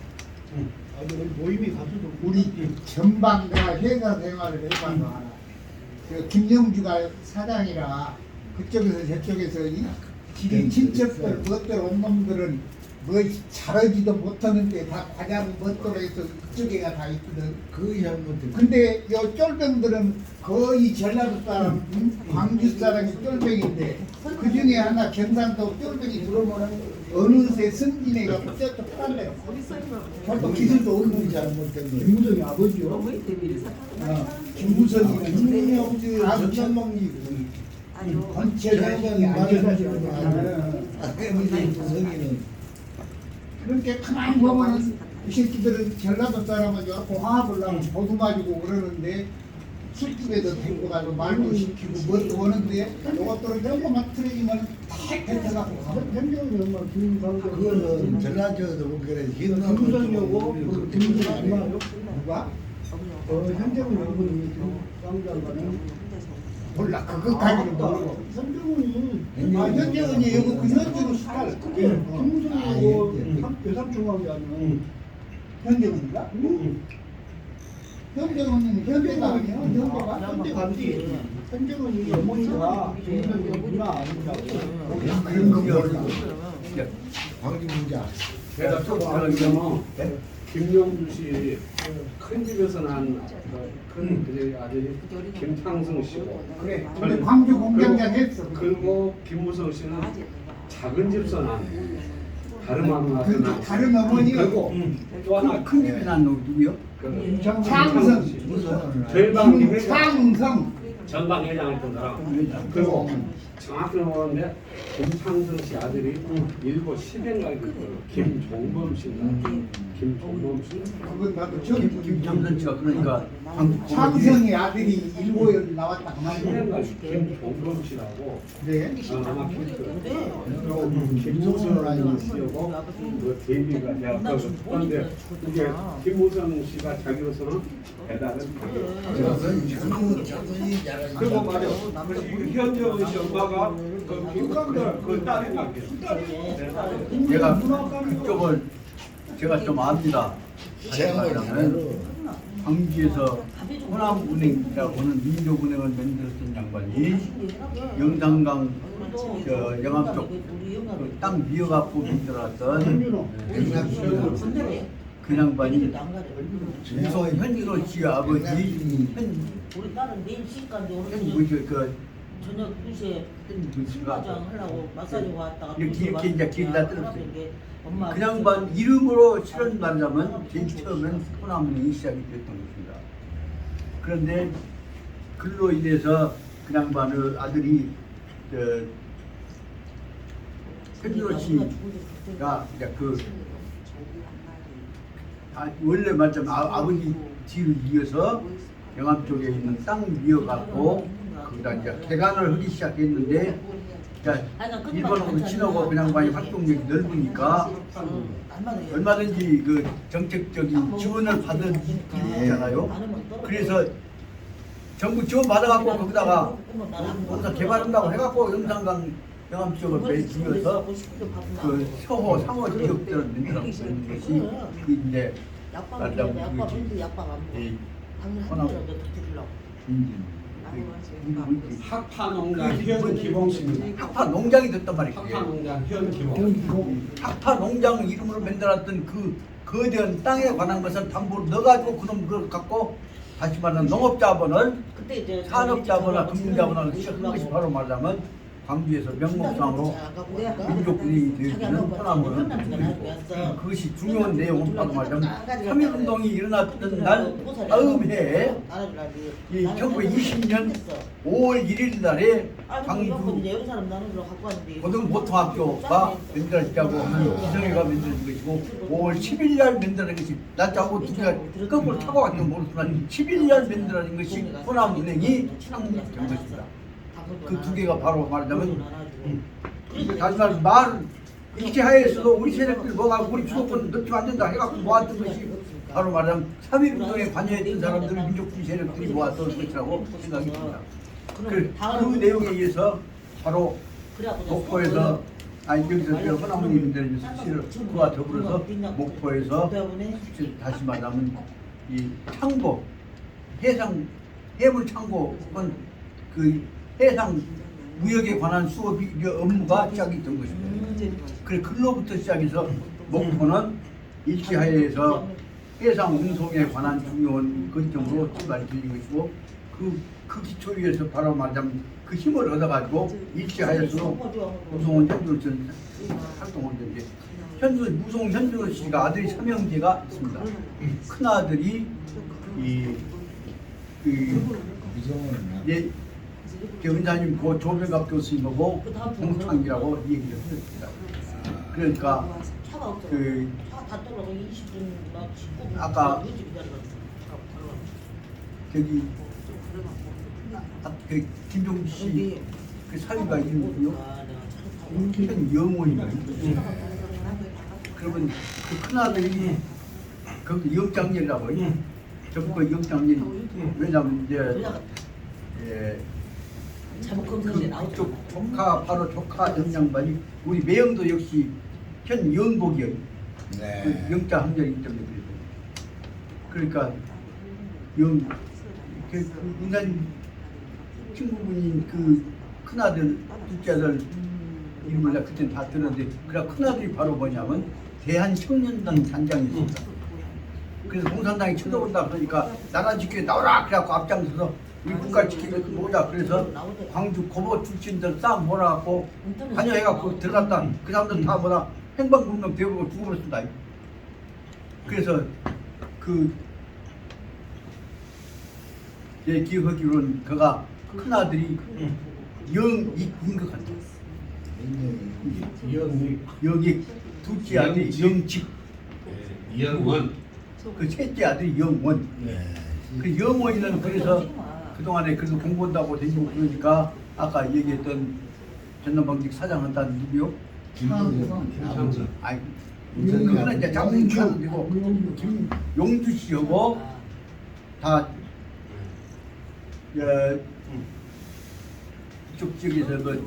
모임이 가서도 우리 전방 내가 회사 생활을 해봐서 알아. 그 김영주가 사장이라 그쪽에서 저쪽에서 이 지리 친척들 그것들 온 놈들은 뭐 잘하지도 못하는데 다 과장 멋대로 해서 이쪽에가 다 있거든. 그 잘못해. 근데 요 쫄병들은 거의 전라도 사람, 광주 사람이 쫄병인데 그 중에 하나 경상도 쫄병이 들어오면 어느새 승진해가 저쪽 빨래. 저도 기술도 없는 잘못된 거. 김무성이 아버지요. 김무성이 김영주 다음 전전망이고 전체 장관이 말하는 거 는 성이는 그렇게 가만히 보면 이 새끼들은 전라도 사람은 여고 화합을 하고 보수 맞이고 그러는데 술집에도 데리고 가서 말도 시키고 뭣도 오는데 요것들은 요거만 틀어지면 다 뱉어갖고 가고 현경이 엄마 김무성. 그거는 전라도에도 못 그래. 김무성이고 그 김무성 얼마요? 누가? 현경은 여러분이 김무성장관은 몰라 그것까지는 모르고 현경은이 현재은이 여기 그 현재로 수달 그게 김무성이고 외삼중학이 아니면 현재은인가? 현재은은 현재가 아니야 현재가 현대관지 현경은이 어머니가 김무성이 누나 아니냐고. 그런 거 모르고 광주 문자. 제가 쫓아가면 김영주 씨 큰 집에서 난큰 그제 아들이 김창승 씨고 그래 근데 광주 공장장 했어 그리고 김무성 씨는 작은 집에서 난 다른 마누라서 그것도 난 다른 어머니가 그리고 또 하나 큰 집에 난 놈 누구요? 그 창성 절방 회장 창성 전방 회장했던 사람 그리고 정확히 모르는데 김창승 씨 아들이 일곱 시대인가 김종범 씨인가 김종범 씨 그건 나도 처음 김창선 씨가 그러니까 한국 창성이 아들이 일고에 나왔다 그 말이야 시대인가 김종범 씨라고 그래? 아마 김무성 씨하고 그 데뷔가 되었고 그런데 이제 김무성 씨가 자기로서는 배달을 그리고 말이야 그 현정 씨 엄마가 그 김강달 그 딸인가 제가 그쪽을 제가 좀 압니다. 그러면 광주에서 호남은행이라고 하는 민족은행을 만들었던 양반이 영산강 저 영암 쪽땅 미어갖고 만들었던 그 양반이 우선 현진호 씨 아버지 우리 딸은 내일 시집간데 오늘 뭐지 그 저녁 2시에 신화장 하려고 마사지 왔다가 이렇게 이제 길다 뜯었어요. 엄마 그 양반 이름으로 실은 말하자면 제일 처음엔 호남은행이 시작이 됐던 것입니다. 그런데 글로 인해서 그 양반의 아들이 현진호 씨가 이제 그 원래 말하자면 아버지 뒤를 이어서 영암 쪽에 있는 땅 미어갖고 거기다 이제 개간을 하기 시작했는데 일본하고 친하고 그냥 많이 활동력이 넓으니까 얼마든지 그 정책적인 지원을 받은 일이잖아요. 그래서 정부 지원 받아갖고 거기다가 개발한다고 해갖고 영산강 영암 쪽을 매주면서 그 서호 상호 지역들을 만들어가고 있는 것이 이제 약밥 먹는데 약밥 안 먹어. 이 호남 인진 학파농장 현 기봉씨입니다. 학파 농장이 됐단 말이에요. 학파농장 현 기봉. 학파 농장 이름으로 만들었던 그 거대한 땅에 관한 것을 담보로 넣어가지고 그놈 그걸 갖고 다시 말하면 농업자본을 그때 이제 산업자본이나 금융자본을 시작한 것이 바로 말하자면 광주에서 명목상으로 민족 분위기 되어지는 호남을 그것이 중요한 내용은 바로 말하자면 3.1운동이 일어났던 날 다음 해에 이 1920년 5월 1일 날에 광주 고등보통학교가 만들어지자고 기성회가 만들어진 것이고 5월 10일 날 만들어진 것이 나하고 두 개가 거꾸로 타고 갔는지 모르지만 11일 날 만들어진 것이 호남은행이 창립된 것입니다. 그 두 개가 바로 말하자면 다시 말해서 말은 일제하에서도 우리 세력들 뭐가 우리 주도권 넣지면 안 된다 해갖고 모았던 것이 바로 말하자면 3.1운동에 관여했던 사람들 민족주의 세력들이 모았던 것이라고 생각이 듭니다. 그 내용에 의해서 바로 목포에서 여기서 호남은행인들 수치를 그와 더불어서 목포에서 다시 말하면 이 창고 해물 창고는 그 해상 무역에 관한 수업이 업무가 시작이 된 것입니다. 그래 글로부터 시작해서 목포는 일제하에서 해상 운송에 관한 중요한 거점으로 출발이 된 것이고 그 기초 위에서 바로 말하자면 그 힘을 얻어가지고 일제하에서도 무송은 현준호 활동을 했는데 무송 현준호 씨가 아들이 삼형제가 있습니다. 큰 아들이 은사님 고 조명갑 교수님하고 동창이라고 얘기를 했습니다. 그러니까 아까 저기 김종주 씨 그 사위가 이름이요? 현영원인가요? 그러면 그 큰아들이 거기 영장년이라고 저거 영장년이 왜냐면 이제 그쪽 바로 조카 영양반이 우리 매형도 역시 현 영복이요. 그 영자 학년이기 때문에 그러니까 인간 친구분인 그 큰아들 둘째 아들 이름을 내가 그때는 다 들었는데 그래 큰아들이 바로 뭐냐면 대한청년단 단장이었습니다. 그래서 공산당이 쳐들어온다 그러니까 나라 지키게 나오라 그래갖고 앞장서서 우리 국가 지키게 모자 그래서 광주 고보 출신들 싹 몰아갖고 관여해갖고 들어갔다 그 사람들 다 뭐라 행방불명 되고 죽어버렸습니다. 그래서 제 기억하기로는 그가 큰아들이 영익인 것 같아요. 영익 둘째 아들이 영직 영원 그 셋째 아들이 영원 그 영원이는 그래서 그동안에 그래도 공부한다고 다니고 그러니까 아까 얘기했던 전남방직 사장한다는 누구요? 김창선 아니 그거는 이제 장군 사람이고 김용주 씨하고 다 이쪽 지역에서 그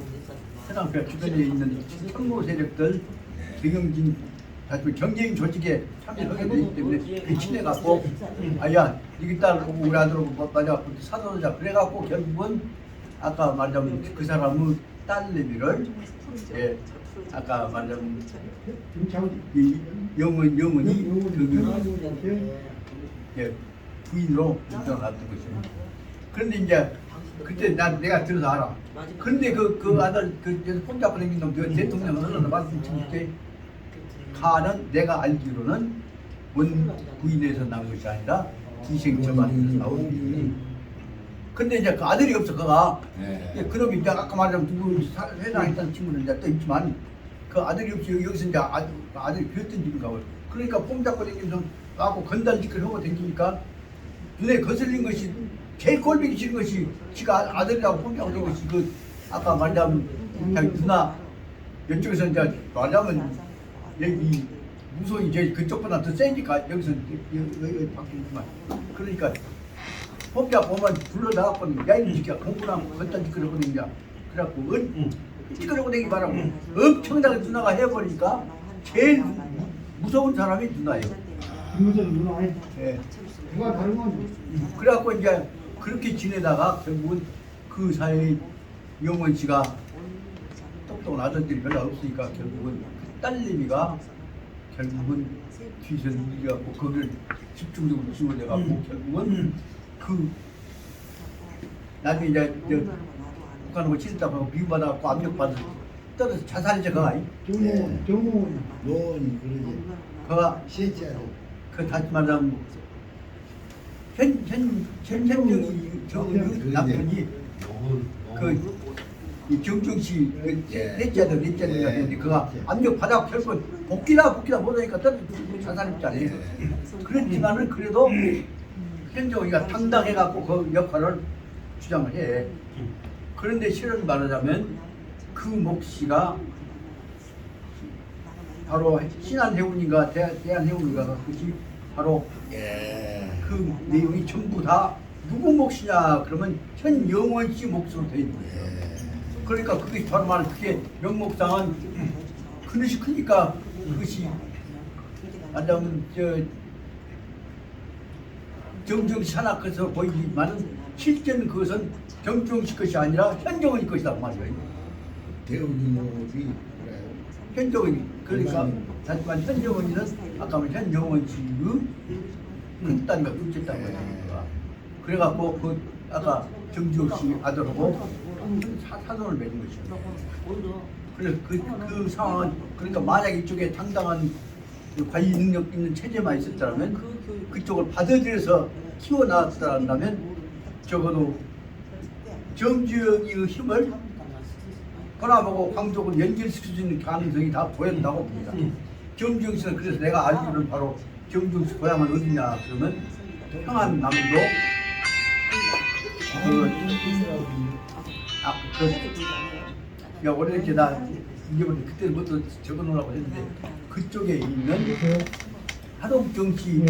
해당표 주변에 있는 청로 세력들 경영진 경제인 조직에 참여하게 되기 때문에 그 친해갖고 아야 이게 딸 우리 아들하고 맞아 사도자 그래갖고 결국은 아까 말하자면 그 사람의 딸내미를 아까 말하자면 이 영원이 부인으로 인정했던 것입니다. 그런데 이제 그때 내가 들어서 알아. 그런데 그 아들 그 손잡고 다니는 놈 대통령은 어느 말씀드릴게 가는 내가 알기로는 원 부인에서 나온 것이 아니라 기생처만 나온. 근데 이제 그 아들이 없어 그가. 그놈이 이제 아까 말하자면 누구 회장했던 친구는 이제 또 있지만 그 아들이 없이 여기서 이제 아들이 비었던 집인가 봐요. 그러니까 폼 잡고 다니면서 나하고 건달짓기를 하고 다니니까 눈에 거슬린 것이 제일 꼴보기 싫은 것이 지가 아들이라고 폼 잡고 다니는 것이 그 아까 말하자면 그냥 누나 이쪽에서 이제 말하자면 여기 무속이 저 그쪽보다 더 세니까 여기서 여기 바뀌는구만. 그러니까 폼자 보면 불러나갔거든. 야이 새끼야 공부랑 걷다 짓거리고 다니냐. 그래갖고 짓거리고 다니기 바라고 엄청나게 누나가 해버리니까 제일 무서운 사람이 누나예요. 누나 예. 누가 다른 건 그래갖고 이제 그렇게 지내다가 결국은 그 사이에 영원 씨가 똑똑한 아들들이 별로 없으니까 결국은 딸내미가 결국은 뒤에서 이겨갖고 거기를 집중적으로 지원해갖고 결국은 그 나중에 이제 북한하고 친했다고 미움받아갖고 압력받아서 떨어져 자살이죠 그가. 정우원 노원이 그러지. 그가 셋째야. 그 다시 말하면 정의 남편이 그 정중씨 넷째 아들 넷째가 되는데 그가 압력 받아 결국 복귀나 못하니까 떨어져 자살했잖아요. 그렇지만은 그래도 현정이가 당당해갖고 그 역할을 주장을 해. 그런데 실은 말하자면 그 몫이가 바로 신한해운인가 대한해운인가 그것이 바로 그 내용이 전부 다 누구 몫이냐 그러면 현영원 씨 몫으로 돼 있는 거예요. 그러니까 그게 바로 말하는 그게 명목상은 그릇이 크니까 그것이 말하자면 정정씨 하나 것으로 보이지만은 실제는 그것은 정정씨 것이 아니라 현정원이 것이다 그 말이에요. 대우님이 그래요. 현정원이 그러니까 하지만 현정원이는 아까 말한 현정원 씨의 큰 딸과 둘째 딸 거예요. 그래갖고 그 아까 정지호 씨 아들하고 사돈을 맺은 것이죠. 그래서 그 상황은 그러니까 만약 이쪽에 당당한 관리 능력 있는 체제만 있었다면 그쪽을 받아들여서 키워나왔다면 적어도 정지혁의 힘을 권하고 광족을 연결시킬 수 있는 가능성이 다 보였다고 봅니다. 정지혁 씨는 그래서 내가 알기로는 바로 정지혁 씨 고향은 어디냐 그러면 평안남도 원래 나 이제부터 그때부터 적어놓으라고 했는데 그쪽에 있는 하동정씨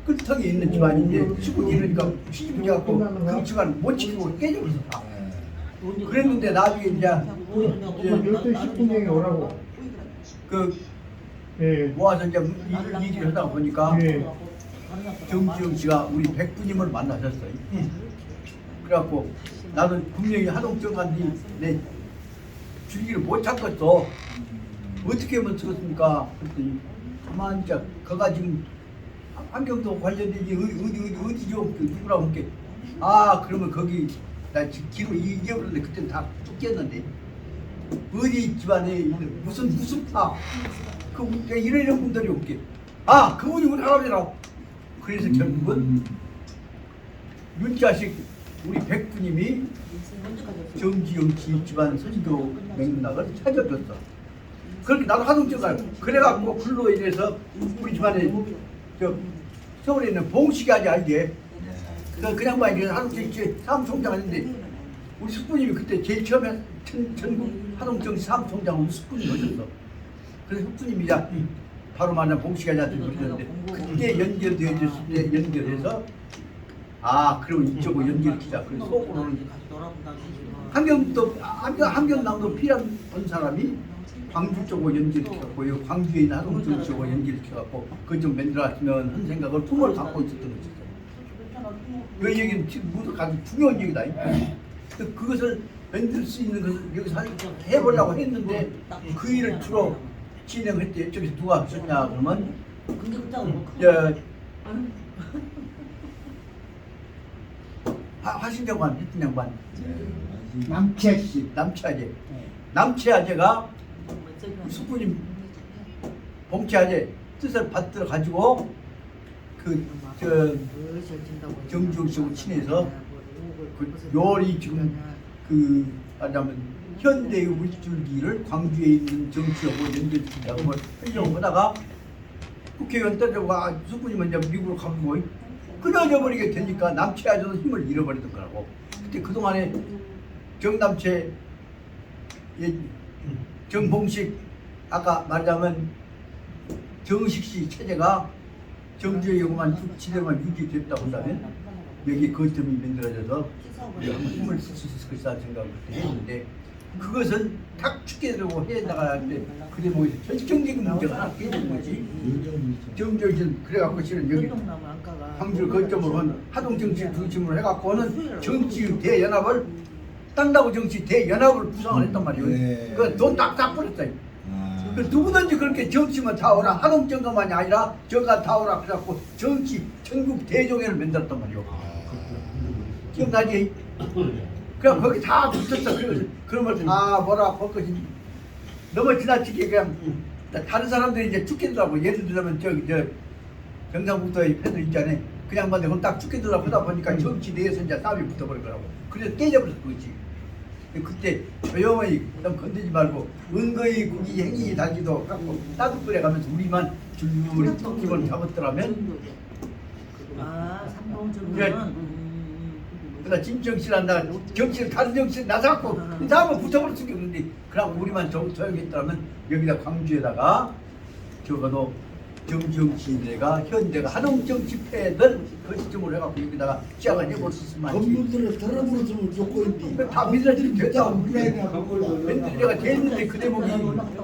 끝턱에 있는 집안인데 시골 이러니까 시집이 갖고 그 집안 못 지키고 깨져버렸어 다. 그랬는데 나중에 이제 12시 10분경에 오라고. 그 예. 모아서 이제 얘기를 하다 보니까 예. 정지영 씨가 우리 백부님을 만나셨어요. 그래갖고 나는 분명히 하동정한테 내 줄기를 못 찾겠어. 어떻게 하면 쓰겠습니까? 그랬더니 가만히 있자. 그가 지금 환경도 관련되지 어디죠? 누구라고 할게. 아 그러면 거기 나 지금 길을 잊어버렸는데 그때는 다 쫓겼는데 어디 집안에 있는 무슨 파 그 이런 분들이 올게. 아 그분이 우리 할아버지라고. 그래서 결국은 윤자식 우리 백부님이 정지영 씨 집안 선조 맥락을 찾아줬어. 그렇게 나도 하동증 가요. 그래갖고 글로 인해서 우리 집안에 서울에 있는 봉식이 아니야 이게. 그냥 봐 이게 하동증 사무총장 했는데 우리 숙부님이 그때 제일 처음에 전국 하동증 사무총장으로 숙부님이 오셨어. 그래서 숙부님이 바로 말하면 봉식이 아니한테 그러는데 그때 연결해서 아 그러면 이쪽으로 연결시키자. 그래서 속으로는 함경남도 필요한 사람이 광주 쪽으로 연결시켰고 광주에 있는 하동증 쪽으로 연결시켜갖고 그걸 좀 만들어왔으면 하는 생각을 품을 갖고 있었던 것이죠. 그 얘기는 지금 모두 아주 중요한 얘기다. 그것을 만들 수 있는 것을 여기서 해보려고 했는데 그 일을 주로 진행했대. 이쪽에서 누가 하셨냐 그러면 화신장관 했던 양반 남채씨. 남채아재. 남채아재가 숙부님 봉채아재 뜻을 받들어 가지고 정지용 씨하고 친해서 그 요리 지금 말하자면 현대의 물줄기를 광주에 있는 정치하고 연결시킨다고 하려고 하다가 국회의원 떨어져가 숙부님은 이제 미국으로 가고 끊어져 버리게 되니까 남채아재도 힘을 잃어버리던 거라고. 그때 그동안에 정남채 정봉식 아까 말하자면 정식 씨 체제가 정지혁만 지대만 유지됐다고 한다면 여기 거점이 만들어져서 우리가 힘을 쓸 수 있을 것이다 생각을 했는데 그것은 탁 죽게 되고 해야 나가는데 그게 뭐 결정적인 문제가 하나 깨지는 거지. 정정신 그래갖고 실은 여기 전동나무 안가가 광주를 거점으로 한 하동정치 중심으로 해갖고는 정치 대연합을 땅다고 정치 대연합을 구성을 했단 말이에요. 네. 그돈 딱딱 뿌렸어요. 아. 그 누구든지 그렇게 정치만 다 오라 하동정가만이 아니라 저가 다 오라 그래갖고 정치 전국 대종회를 만들었단 말이에요. 기억나지? 그냥 거기 다 붙었어. 그러면 다 뭐라 벚꽃이 너무 지나치게 그냥 다른 사람들이 이제 죽겠더라고. 예를 들면 저 경상북도의 패들 있잖아요. 그냥 만데 그럼 딱 죽겠더라고. 하다 보니까 정치 내에서 이제 싸움이 붙어버리더라고. 그래서 깨져버렸어 그거지. 그때 조용히 좀 건드지 말고 은거히 국이 행위 달기도 갖고 따뜻불에 가면서 우리만 줄줄이 토끼를 잡았더라면 아 삼봉 예. 정도는 그러다 진정실한다 정치를 다른 정치를 나서갖고 이 다음은 붙어버릴 수가 없는데 그러고 우리만 조용했더라면 여기다 광주에다가 적어도 정치인들과 현대가 하동정치패들 거시점으로 해갖고 여기다가 시작을 해볼 수 있으면 하지. 건물들을 털어버렸으면 좋겠는데. 다 민들레들이 됐다. 우크라이나 민들레가 됐는데 그 대목이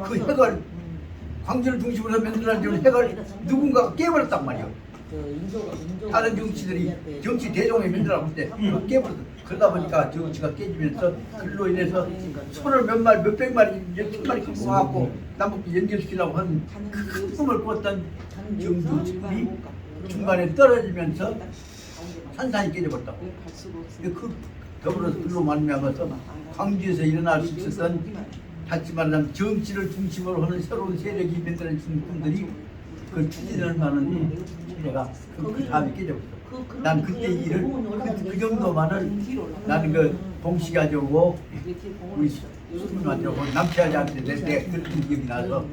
그 핵을 광주를 중심으로 만들어진 핵을 누군가가 깨버렸단 말이야. 다른 정치들이 정치 대종에 만들어볼 때 그걸 깨버렸어. 그러다 보니까 정치가 깨지면서 그로 인해서 손을 몇 마리, 몇백 마리, 몇천 마리 끌고 와갖고 남북 연결시키려고 한 큰 꿈을 꿨던 정치들이 중간에 떨어지면서 산산이 깨져버렸다고. 그 더불어서 그로 말미암아서 광주에서 일어날 수 있었던 다시 말하자면 정치를 중심으로 하는 새로운 세력이 만들어진 분들이 그 추진을 하는 내가 그 다음에 깨져버렸어. 난 그때 일을 그 정도만은 나는 그 봉씨 가지고 우리 수님한테 남편한테 내 그런 기억이 나서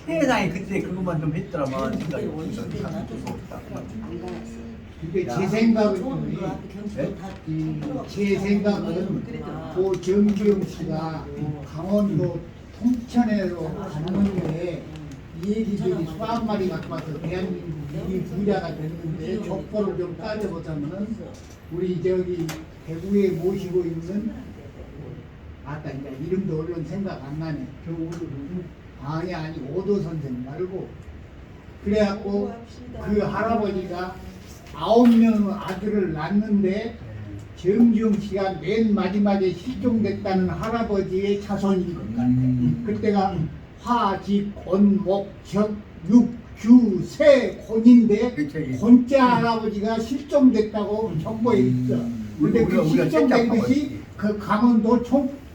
세상에 그때 그것만 좀 했더라면 생각이 이게 제 생각은 제 생각은 그 정지영 씨가 강원도 통천에로 갔는데 이 얘기들이 수만 마리 갖고 와서 대한민국이 부자가 됐는데 족보를 좀 따져보자면은 우리 저기 대구에 모시고 있는 아까 이제 이름도 얼른 생각 안 나네. 아니 오도 선생 말고 그래갖고 그 할아버지가 9명 아들을 낳는데 정지용 씨가 맨 마지막에 실종됐다는 할아버지의 자손인 것 같아. 그때가 화지, 곤, 목, 적, 육, 규, 세, 곤인데 곤자 할아버지가 실종됐다고 정보에 있어. 근데 그 실종된 것이 그 강원도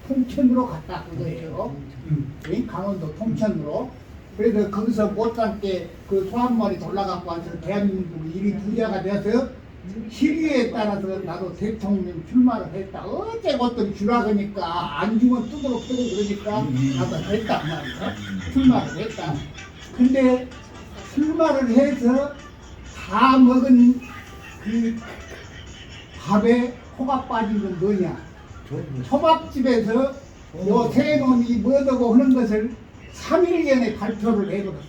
통천으로 갔다 그거예요. 강원도 통천으로. 그래서 거기서 못살게 그 소 한 마리 돌아갖고 와서 대한민국 일이 부자가 되어서 시기에 따라서 나도 대통령 출마를 했다. 어째것들 주라 그러니까 안 주면 뜯어 패고 그러니까 나도 했단 말이야. 출마를 했다. 근데 출마를 해서 다 먹은 그 밥에 코가 빠진 건 뭐냐? 초밥집에서 요 세 놈이 뭐더고 하는 것을 3일 전에 발표를 해버렸어.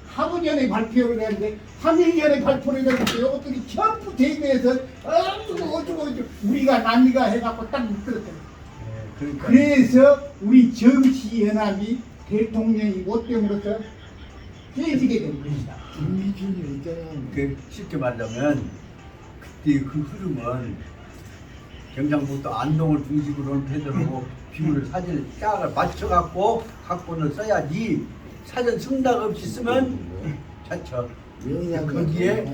하루 전에 발표를 했는데 3일 전에 발표를 했는데 이것들이 전부 대비해서 어쩌고 우리가 남이가 해갖고 딱 묶었거든. 그래서 우리 정치연합이 대통령이 못 됨으로써 깨지게 된 것이다. 김기준이 있잖아. 그 쉽게 말하면 그때 그 흐름은 경상북도 안동을 중심으로 한 패들고 비율을 사진을 짝을 맞춰갖고 각본을 써야지 사전 승낙 없이 쓰면 자처 거기에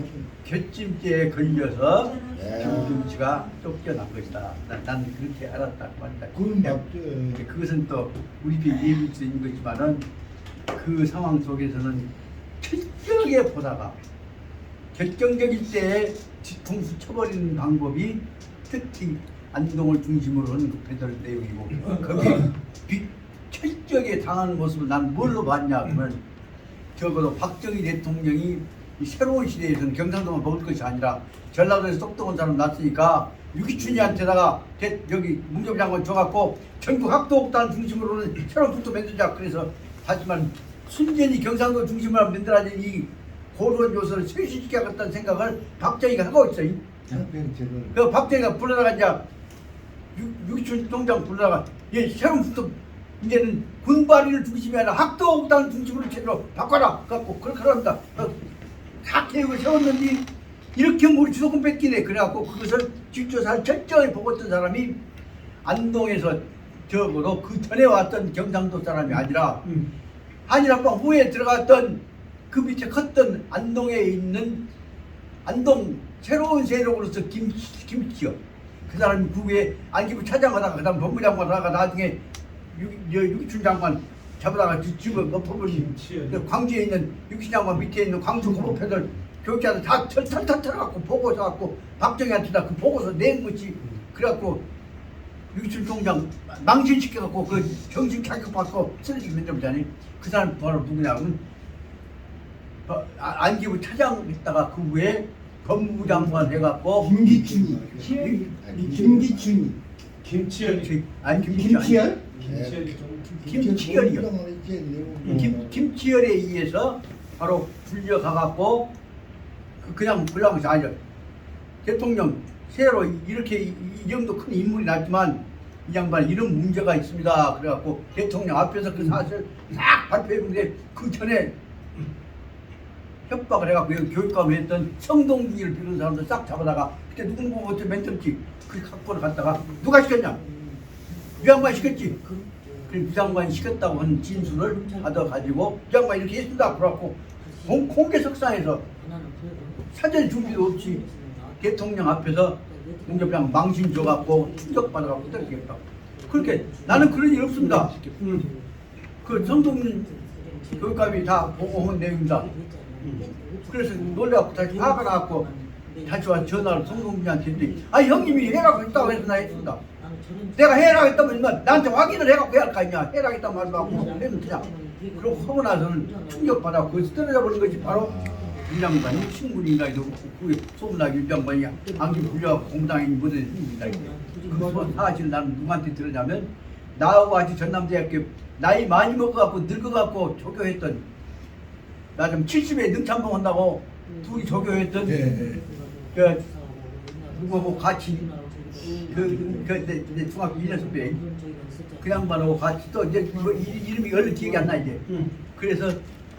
곁짐대에 걸려서 정치가 쫓겨난 것이다. 난 그렇게 알았다 말이다. 그건 맞죠. 그것은 또 우리 예를 수 있는 것이지만은 그 상황 속에서는 철저하게 보다가 결정적일 때 뒤통수 쳐버리는 방법이 특히 안동을 중심으로 하는 그 패널 내용이고 거기에 철저하게 당하는 모습을 난 뭘로 봤냐 그러면 적어도 박정희 대통령이 이 새로운 시대에서는 경상도만 먹을 것이 아니라 전라도에서 똑똑한 사람 났으니까 유기춘이한테다가 여기 문경장관 줘갖고 전국 학도옥단 중심으로는 새로운 국도 만들자. 그래서 하지만 순전히 경상도 중심으로 만들어진 이 고도원 요소를 쇄신시켜야겠다는 생각을 박정희가 하고 있어요. 그 박정희가 불러나가 이제 유기춘 동장 불러다가 새로운 수도 이제는 군발이를 중심이 아니라 학도옥단 중심으로 제대로 바꿔라 갖고 그렇게 합니다. 다 계획을 세웠는데 이렇게 우리 주소금 뺏기네. 그래갖고 그것을 뒷조사를 철저히 보고있던 사람이 안동에서 적어도 그 전에 왔던 경상도 사람이 아니라 한일합방 후에 들어갔던 그 밑에 컸던 안동에 있는 안동 새로운 세력으로서 김치요. 그 사람이 그 후에 안기부 차장하다가 그 다음 법무장관 하다가 나중에 유기춘 장관 잡아다가 집을 엎어버린 광주에 있는 유기춘 장관 밑에 있는 광주 고법회들 교육자들 다 털털털털갖고 보고서 갖고 박정희한테 다 그 보고서 낸 거지. 그래갖고 유기춘 총장 망신시켜갖고 그 정신 자격받고 쓰러지게 만들었잖아요. 그 사람 바로 누구냐면 안기부 차장 했다가 그 후에 법무부 장관 해갖고 김기춘이. 김기춘이. 김치열이 아니 김치열? 김치열이요. 김치열에 의해서 바로 불려가갖고 그냥 불러간 것이 아니죠. 대통령 새로 이렇게 이 정도 큰 인물이 났지만 이 양반 이런 문제가 있습니다. 그래갖고 대통령 앞에서 그 사실을 싹 발표했는데 그 전에 협박을 해갖고 교육감을 했던 성동주의를 비롯한 사람들 싹 잡아다가 그때 누군 보고 어떻게 멘트였지 그 각본을 갖다가 누가 시켰냐? 유양관 시켰지. 그 유양관이 시켰다고 하는 진술을 받아가지고 유양관이 이렇게 했습니다. 그래갖고 공개석상에서 사전 준비도 없이 대통령 앞에서 공개장 망신 줘갖고 충격받아갖고 떨어지겠다. 그렇게 나는 그런 일 없습니다. 그 성동 교육감이 다 보고한 내용입니다. 그래서 놀래갖고 다시 화가 나갖고 다시 와서 전화를 성동준한테 했더니 아 형님이 해라고 했다고 해서 나 했습니다. 내가 해라고 했다면 나한테 확인을 해갖고 해야 할 거 아니냐. 해라고 했다고 말도 하고 했는 그냥 그러고 하고 나서는 충격받아 거기서 떨어져 버린 거지. 바로 이 양반이 친구인가 해도 그게 소문나게 이 양반이 안기 불려갖고 공당에 못해 생긴다. 그 사실 나는 누구한테 들었냐면 나하고 같이 전남대학교 나이 많이 먹어갖고 늙어갖고 조교했던 나 좀 70에 능참봉 한다고 둘이 조교했던 그 누구하고 같이 내 중학교 1년 선배 그 양반하고 같이 또 이제 뭐 이름이 얼른 기억이 안 나 이제 그래서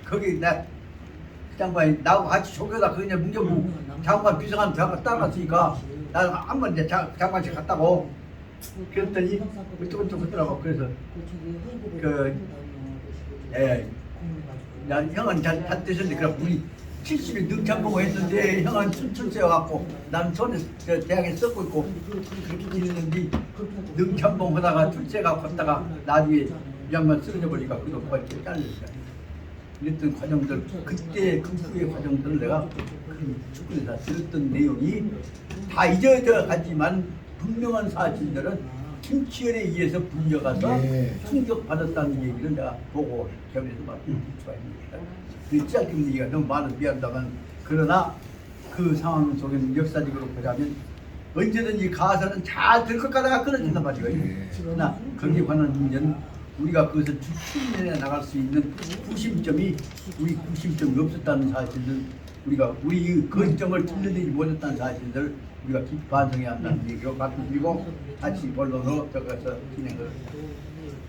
거기 나 그 양반이 나하고 같이 조교다 그냥 문경부 장관 비서관 대학교 따라갔으니까 나는 한번 이제 장관실 갔다고 그랬더니 어쩌고저쩌고 하더라고. 그래서 난 형은 잘 되셨는데 그럼 우리 70일 능참보고 했는데 형은 춘추여갖고 나는 전에 대학에 썼고 있고 그렇게 지냈는데 능참봉 하다가 출세가 걷다가 나중에 이 양반 쓰러져 버리니까 그도 그렇게 잘렸어요. 이랬던 과정들 그때 그 후의 과정들을 내가 그 축구에서 들었던 내용이 다 잊어져 갔지만 분명한 사실들은 김치열에 의해서 불려가서 충격받았다는 얘기를 내가 보고 겸해서 말씀드릴 수가 있습니다. 그 짧은 얘기가 너무 많아서 미안하다만 그러나 그 상황 속에는 역사적으로 보자면 언제든지 가설은 잘 될 것 같다가 끊어진단 말이에요. 그러나 거기에 관한 문제는 우리가 그것을 추진해 나갈 수 있는 구심점이 우리 구심점이 없었다는 사실을 우리가 우리 그 점을 틀려내지 못했다는 사실을 우리가 깊이 반성해야 한다는 얘기로 말씀드리고 같이 본론으로 들어가서 진행을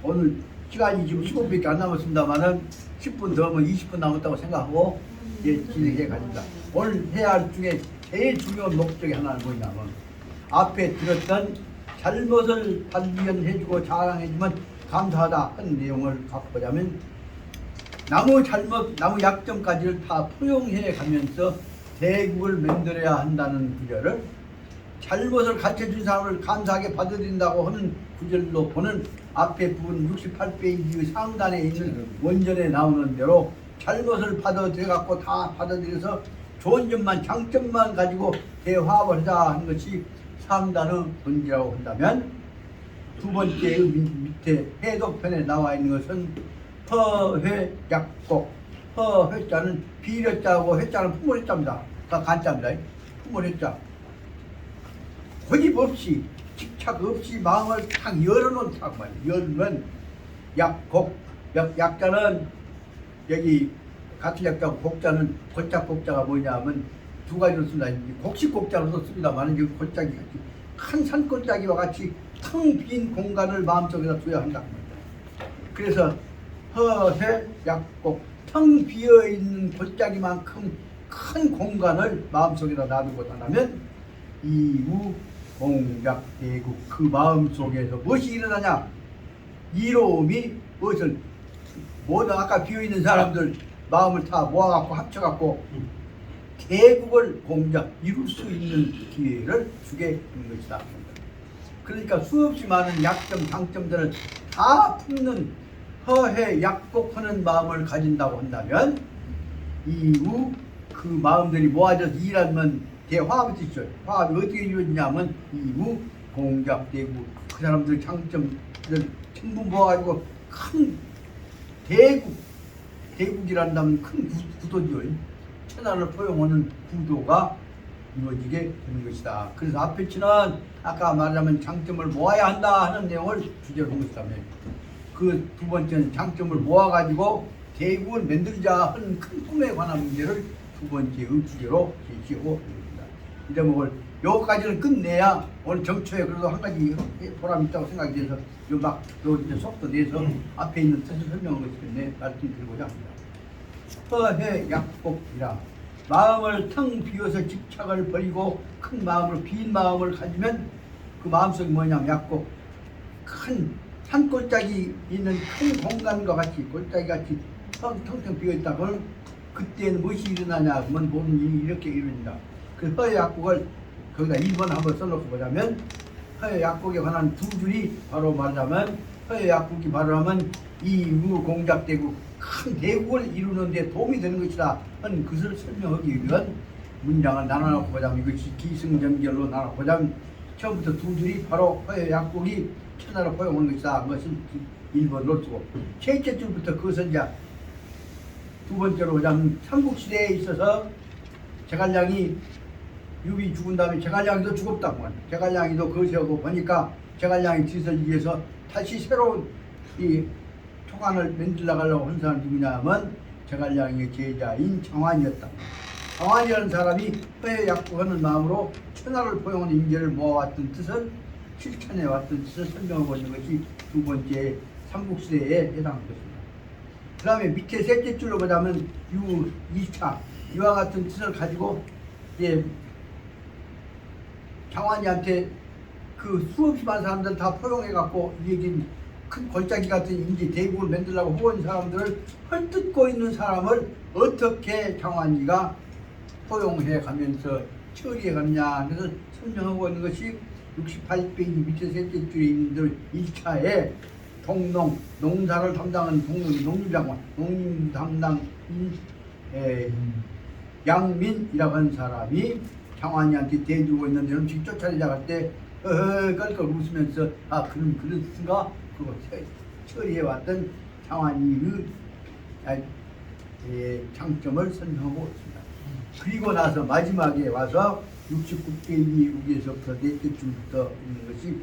오늘 시간이 지금 15분밖에 안 남았습니다만은 10분 더 하면 20분 남았다고 생각하고 진행해 갑니다. 오늘 해야 할 중에 제일 중요한 목적이 하나는 뭐냐면 앞에 들었던 잘못을 발견해주고 자랑해주면 감사하다 하는 내용을 갖고 보자면 나무 잘못, 나무 약점까지를 다 포용해 가면서 대국을 만들어야 한다는 구절을 잘못을 가르쳐준 사람을 감사하게 받아들인다고 하는 구절로 보는 앞에 부분 68페이지 상단에 있는 원전에 나오는 대로 잘못을 받아들여갖고 다 받아들여서 좋은 점만 장점만 가지고 대화를 하자 하는 것이 상단의 본질이라고 한다면 두 번째 밑에 해독편에 나와 있는 것은 허회약곡 허회자는 비례자고 회자는 풍물회자입니다. 다 간자입니다. 풍물회자 고집 없이 집착 없이 마음을 탁 열어놓은 탁 말이에요. 열면 약곡 약자는 여기 같은 약자고 곡자는 골짝 곡자가 뭐냐 하면 두 가지로 씁니다. 곡식 곡자로도 씁니다만 여기 골짝이 같이 큰 산골짜기와 같이 텅 빈 공간을 마음속에다 둬야 한다고 합니다. 그래서 허해 약곡 텅 비어있는 골짜기만큼 큰 공간을 마음속에다 놔두고 나면 이우 공작 대국 그 마음속에서 무엇이 일어나냐? 이로움이 무엇을 모두 아까 비어있는 사람들 마음을 다 모아갖고 합쳐갖고 대국을 공작 이룰 수 있는 기회를 주게 되는 것이다. 그러니까 수없이 많은 약점 장점들을 다 품는 허해 약곡하는 마음을 가진다고 한다면 이후 그 마음들이 모아져서 일하면 대화합이 있죠. 화합이 어떻게 이루어지냐면 이후 공작되고 그 사람들 장점들 전부 모아가지고 큰 대국이란다면 큰 구도죠. 천하를 포용하는 구도가 이루어지게 되는 것이다. 그래서 앞에 치는 아까 말하자면 장점을 모아야 한다 하는 내용을 주제로 한 것이다. 그 두 번째는 장점을 모아가지고 대국을 만들자 하는 큰 꿈에 관한 문제를 두 번째의 주제로 제시하고 있습니다. 이 대목을 여기까지는 끝내야 오늘 정초에 그래도 한 가지 보람이 있다고 생각이 돼서 이제 속도 내서 앞에 있는 뜻을 설명한 것이 때문에 말씀드리고자 합니다. 허해 약곡이라 마음을 텅 비워서 집착을 버리고 큰 마음으로 빈 마음을 가지면 그 마음속이 뭐냐면 약곡 큰 산골짜기 있는 큰 공간과 같이 골짜기같이 텅텅 비어있다면 그때는 무엇이 일어나냐 그러면 모든 일이 이렇게 이루어진다. 그 허해 약곡을 거기다 1번 한번 써놓고 보자면 허해 약곡에 관한 두 줄이 바로 말하자면 허해 약곡이 바로 하면 이무 공작되고 큰 대국을 이루는 데 도움이 되는 것이다 하는 것을 설명하기 위한 문장을 나눠놓고 보자면 이것이 기승전결로 나눠보자면 처음부터 두 줄이 바로 허해 약곡이 천하로 포용하는 것이다. 그것을 1번으로 쓰고 셋째 줄부터 그것은 이제 두 번째로 보자면 삼국시대에 있어서 제갈량이 유비 죽은 다음에 제갈량이도 죽었다고 합니다. 제갈량이도 거세하고 보니까 제갈량이 짓을 위해서 다시 새로운 이 초관을 만들어 가려고 한 사람이 누구냐면 제갈량의 제자인 장환이었다. 장환이라는 사람이 허해 약곡하는 마음으로 천하를 포용하는 인재를 모아왔던 뜻을 실천해왔던 뜻을 설명하고 있는 것이 두 번째 삼국시대에 해당하는 것입니다. 그 다음에 밑에 셋째 줄로 보자면 2차 이와 같은 뜻을 가지고 장환이한테 그 수없이 많은 사람들 다 포용해갖고 이게 큰 골짜기 같은 인지 대국을 만들려고 후원 사람들을 헐뜯고 있는 사람을 어떻게 장환이가 포용해 가면서 처리해 갔냐 그래서 설명하고 있는 것이 68페이지 밑에 셋째 줄에 있는 1차에 동농, 농사를 담당하는 동농이 농림장관, 농림 담당인 양민이라고 하는 사람이 장환이한테 대주고 있는데 음식 쫓아내자 할 때 깔깔 웃으면서 아 그럼 그랬는가 그거 처리해왔던 장환이의 장점을 설명하고 있습니다. 그리고 나서 마지막에 와서 69페이지 여기에서부터 넷째 줄부터 있는 것이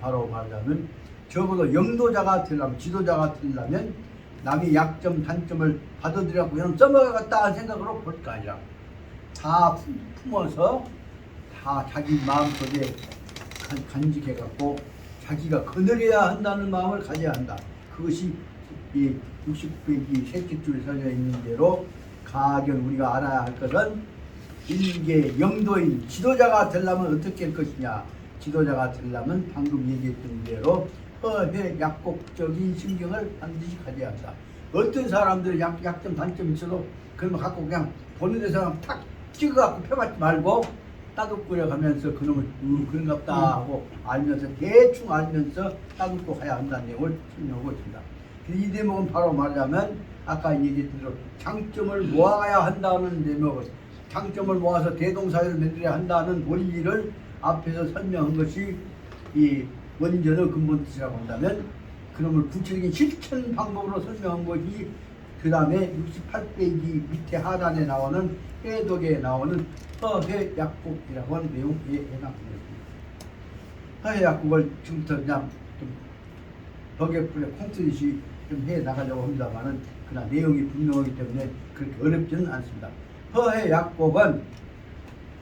바로 말하자면 적어도 영도자가 되려면 지도자가 되려면 남의 약점 단점을 받아들여갖고 그냥 써먹어갔다 하는 생각으로 볼 거 아니라 다 품어서 다 자기 마음속에 간직해갖고 자기가 거느려야 한다는 마음을 가져야 한다. 그것이 이 69페이지 셋째 줄에 써져 있는 대로 가견 우리가 알아야 할 것은 일개 영도인 지도자가 되려면 어떻게 할 것이냐. 지도자가 되려면 방금 얘기했던 대로 허해 약곡적인 신경을 반드시 가져야 한다. 어떤 사람들은 약점 단점이 있어도 그러면 갖고 그냥 보는 데서 탁 찍어갖고 펴받지 말고 따돌려 가면서 그놈을 그런갑다 하고 알면서 대충 알면서 따돌고 가야 한다는 내용을 설명하고 있습니다. 이 대목은 바로 말하자면 아까 얘기했던 대로 장점을 모아야 한다는 대목을 장점을 모아서 대동사회를 만들어야 한다는 원리를 앞에서 설명한 것이 이 원전의 근본 뜻이라고 한다면 그놈을 구체적인 실천 방법으로 설명한 것이 그 다음에 68페이지 밑에 하단에 나오는 해독에 나오는 허해 약곡이라고 하는 내용에 해당됩니다. 허해 약곡을 지금부터 그냥 좀 벽에 콩쓰듯이 좀 해 나가려고 합니다만은 그러나 내용이 분명하기 때문에 그렇게 어렵지는 않습니다. 허해 약곡은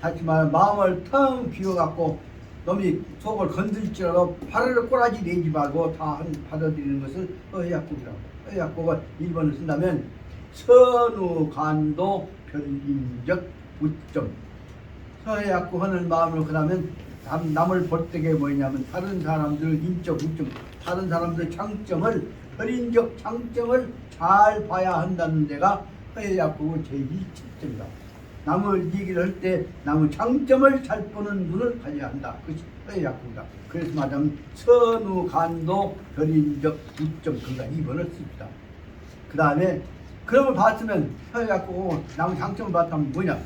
다시 말해 마음을 텅 비워갖고 놈이 속을 건들지라도 발을 꼬라지 내지 말고 다 받아들이는 것을 허약국이라고. 허약국은 1번을 쓴다면 선우간도 별인적 우점. 서해약국 하는 마음으로 그러면 남을 볼 때게 뭐냐면 다른 사람들 인적 우점, 다른 사람들 장점을 별인적 장점을 잘 봐야 한다는 데가 서해약국의 제1칙점이다. 남을 얘기를 할 때 남의 장점을 잘 보는 눈을 가져야 한다. 그것이 서해약국이다. 그래서 말하자면 선우간도 별인적 우점 그가 2번을 씁니다. 그 다음에 그런 걸 봤으면 서해약국은 남의 장점을 봤다면 뭐냐?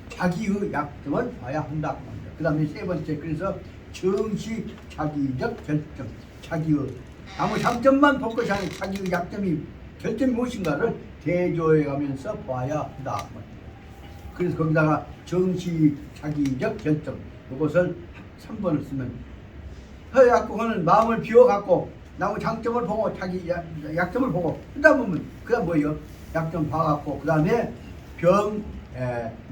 자기의 약점을 봐야 한다. 그 다음에 세 번째, 그래서 정시 자기적 결정. 자기의 아무 장점만 볼 것이 아니라 자기의 약점이 결점이 무엇인가를 대조해 가면서 봐야 한다. 그래서 거기다가 정시 자기적 결정. 이것을 3번을 쓰면 허약국은 마음을 비워갖고 남의 장점을 보고 자기 약점을 보고 그다음 보면 그다음 뭐예요? 약점 봐갖고 그 다음에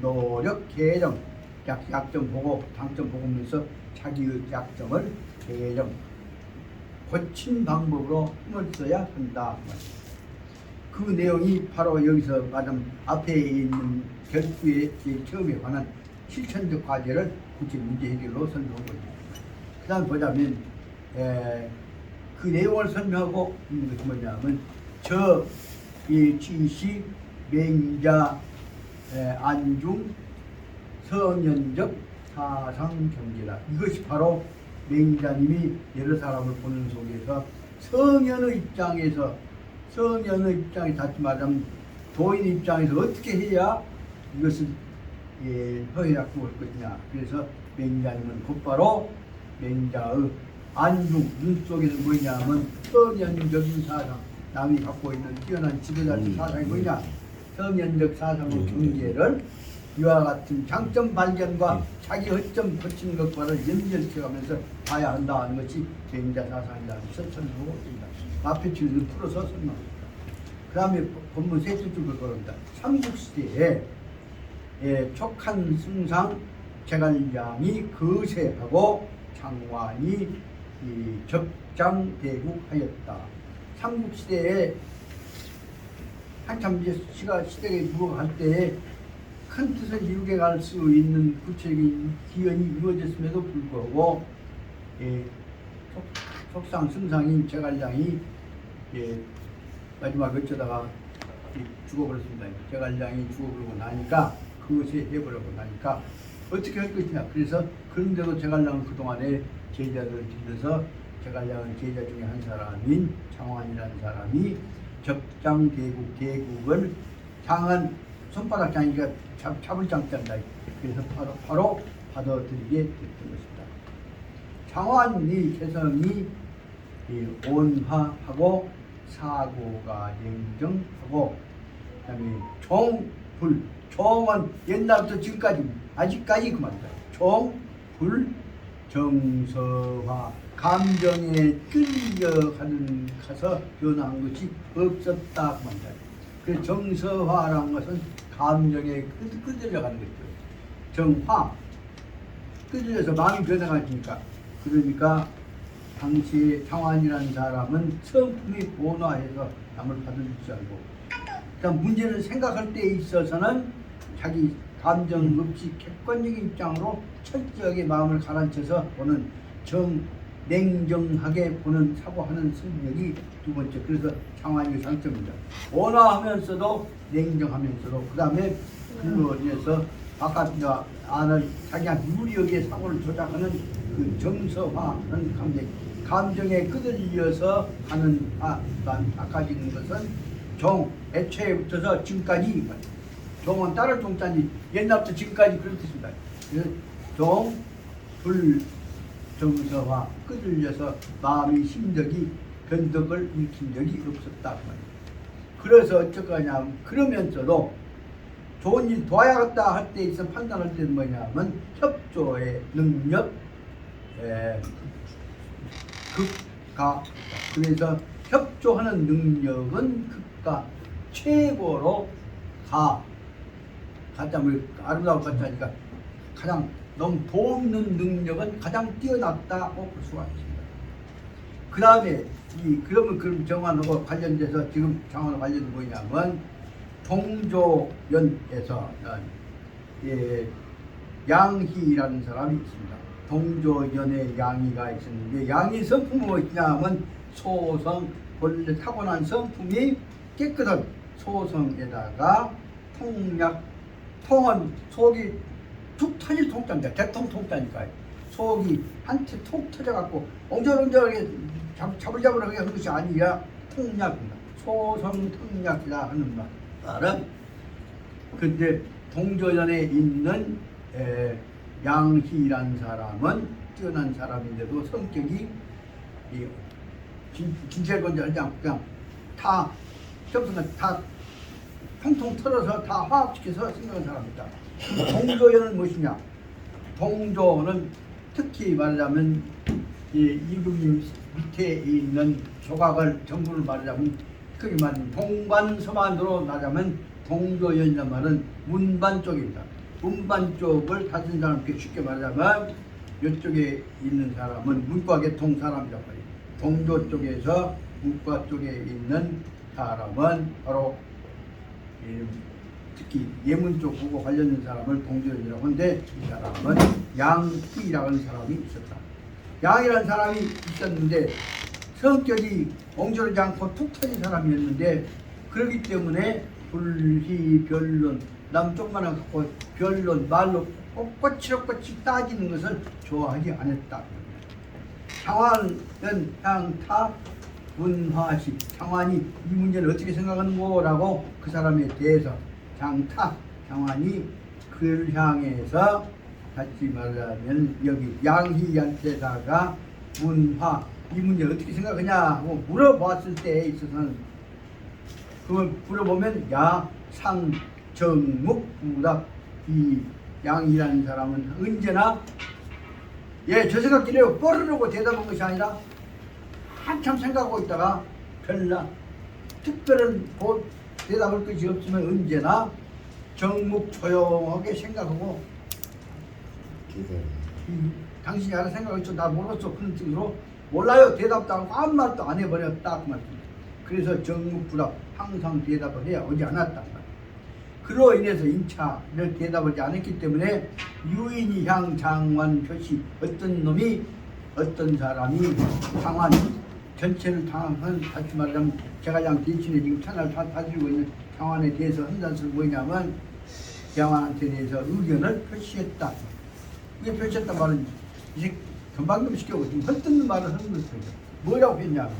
노력 개정 약점 보고 장점 보면서 자기의 약점을 개정 고친 방법으로 힘을 써야 한다. 그 내용이 바로 여기서 말하면 앞에 있는 결부의 처음에 관한 실천적 과제를 구체 문제 해결로 설명한 거죠. 그 다음 보자면 그 내용을 설명하고 있는 것이 뭐냐면 이 지시 맹자 안중 성현적 사상 경제다. 이것이 바로 맹자님이 여러 사람을 보는 속에서 성현의 입장에서 다시 말하면 도인 입장에서 어떻게 해야 이것을 허약국을 할 것이냐. 그래서 맹자님은 곧바로 맹자의 안중 눈 속에는 뭐냐면 성현적인 사상, 남이 갖고 있는 뛰어난 지도자적 사상이 뭐냐. 성현적 사상의 경제를 이와 같은 장점 발견과 자기 허점 거치는 것과를 연결시켜가면서 봐야 한다는 것이 맹자 사상이라는 것을 설명하고 있습니다. 앞에 줄을 풀어서 설명합니다. 그 다음에 본문 세 줄을 걸었다. 삼국시대에 촉한 승상 제갈량이 거세하고 장관이 접장대국하였다. 삼국시대에 한참 이제 시대가 누워갈 때에 큰 뜻을 이루게 갈 수 있는 구체적인 기원이 이루어졌음에도 불구하고 속상 승상인 제갈량이 마지막 어쩌다가 죽어버렸습니다. 제갈량이 죽어버리고 나니까 그것에 해버리고 나니까 어떻게 할 것이냐. 그래서 그런데도 제갈량은 그동안에 제자들을 들여서 제갈량은 제자 중에 한 사람인 장환이라는 사람이 접장대국을 장은 손바닥 장이니까 잡을 장자다. 그래서 바로 받아들이게 됐던 것입니다. 장환이 개성이 온화하고 사고가 냉정하고 그다음에 종은 옛날부터 지금까지 아직까지 그 말이다. 종불 정서화 감정에 끌려가는 가서 변한 것이 없었다 그 말이다. 그 정서화라는 것은 감정에 끌려가는 거죠. 정화 끌려서 마음이 변해가니까 그러니까 당시에 장환이라는 사람은 성품이 온화해서 남을 받을 줄 알고 그러니까 문제를 생각할 때 있어서는 자기 감정 없이 객관적인 입장으로 철저하게 마음을 가라앉혀서 보는 냉정하게 보는 사고하는 성격이 두 번째. 그래서 장환의 장점입니다. 온화하면서도 냉정하면서도 그 다음에 그에서 바깥 안을 자기한테 유리하게 사고를 조작하는 그 정서화하는 감정에 끄들려서 하는 바꿔지는 것은 애초에 붙어서 지금까지 종은 따를 종자니 옛날부터 지금까지 그런 뜻입니다. 불 정서화 끄들려서 마음의 심적이 변덕을 일으킨 적이 없었다. 그래서 어쩌거냐 그러면서도 좋은 일 도와야겠다 할 때 있어 판단할 때는 뭐냐면 협조의 능력 극가. 그래서 협조하는 능력은 극가 최고로 가짜면 아름다운 가짜니까 가장 돕는 능력은 가장 뛰어났다고 볼 수가 있습니다. 그 다음에 그럼 정환하고 관련돼서 지금 정환과 관련이 뭐냐면 동조연에서 양희라는 사람이 있습니다. 동조연에 양희가 있었는데 양희 성품은 뭐냐면 소성, 본래 타고난 성품이 깨끗한 소성에다가 통은 속이 툭 터질 통짜입니다. 대통 통짜니까요. 속이 한테 톡 터져갖고 엉절엉절하게 자불자불하게 하는 것이 아니라 통약입니다. 소성 통약이라 하는 말은 근데 동조연에 있는 양희라는 사람은 뛰어난 사람인데도 성격이 진실건조하지 않고 그냥 다 통통 털어서 다 화합시켜서 생각한 사람입니다. 동조연은 무엇이냐? 동조는 특히 말하자면 이금 밑에 있는 조각을 전부를 말하자면 크게 말하면 동반서반으로 말하자면 동조연이라는 말은 문반 쪽입니다. 문반 쪽을 다른 사람께 쉽게 말하자면 이쪽에 있는 사람은 문과 계통 사람이라고 해요. 동조 쪽에서 문과 쪽에 있는 사람은 바로 특히 예문 쪽 보고 관련된 사람을 동조연이라고 하는데 이 사람은 양희라는 사람이 있었다. 양이라는 사람이 있었는데 성격이 엉절하지 않고 툭 터진 사람이었는데 그렇기 때문에 불희 변론 남쪽만 갖고 변론 말로 꼬치럭꼬치 따지는 것을 좋아하지 않았다. 장환은 향타 문화식 장환이 이 문제를 어떻게 생각하는 거라고 그 사람에 대해서 장환이 그를 향해서 다시 말하면 여기 양희한테다가 문화 이 문제를 어떻게 생각하냐 하고 물어봤을 때에 있어서는 그걸 물어보면 상정묵부답 이 양희라는 사람은 언제나 저 생각이래요 뽀르르고 대답한 것이 아니라 한참 생각하고 있다가 별나 특별한 대답할 것이 없으면 언제나 정묵 조용하게 생각하고 당신이 알아 생각했죠 나 몰랐어 그런 뜻으로 몰라요 대답도 하고 아무 말도 안 해버렸다 그 말입니다. 그래서 정묵부답 항상 대답을 해야 오지 않았단 말이에요. 그로 인해서 임차를 대답하지 않았기 때문에 유인이 향 장관 표시 어떤 사람이 장관 전체를 당한 다시 말하자면 제가 양 대신에 지금 찬을 다스리고 있는 장관에 대해서 한다는 것은 뭐냐면 장관한테 대해서 의견을 표시했다. 이게 표시했단 말은 이제 금방 좀 시켜고 지금 헐뜯는 말을 하는 거죠. 뭐라고 했냐면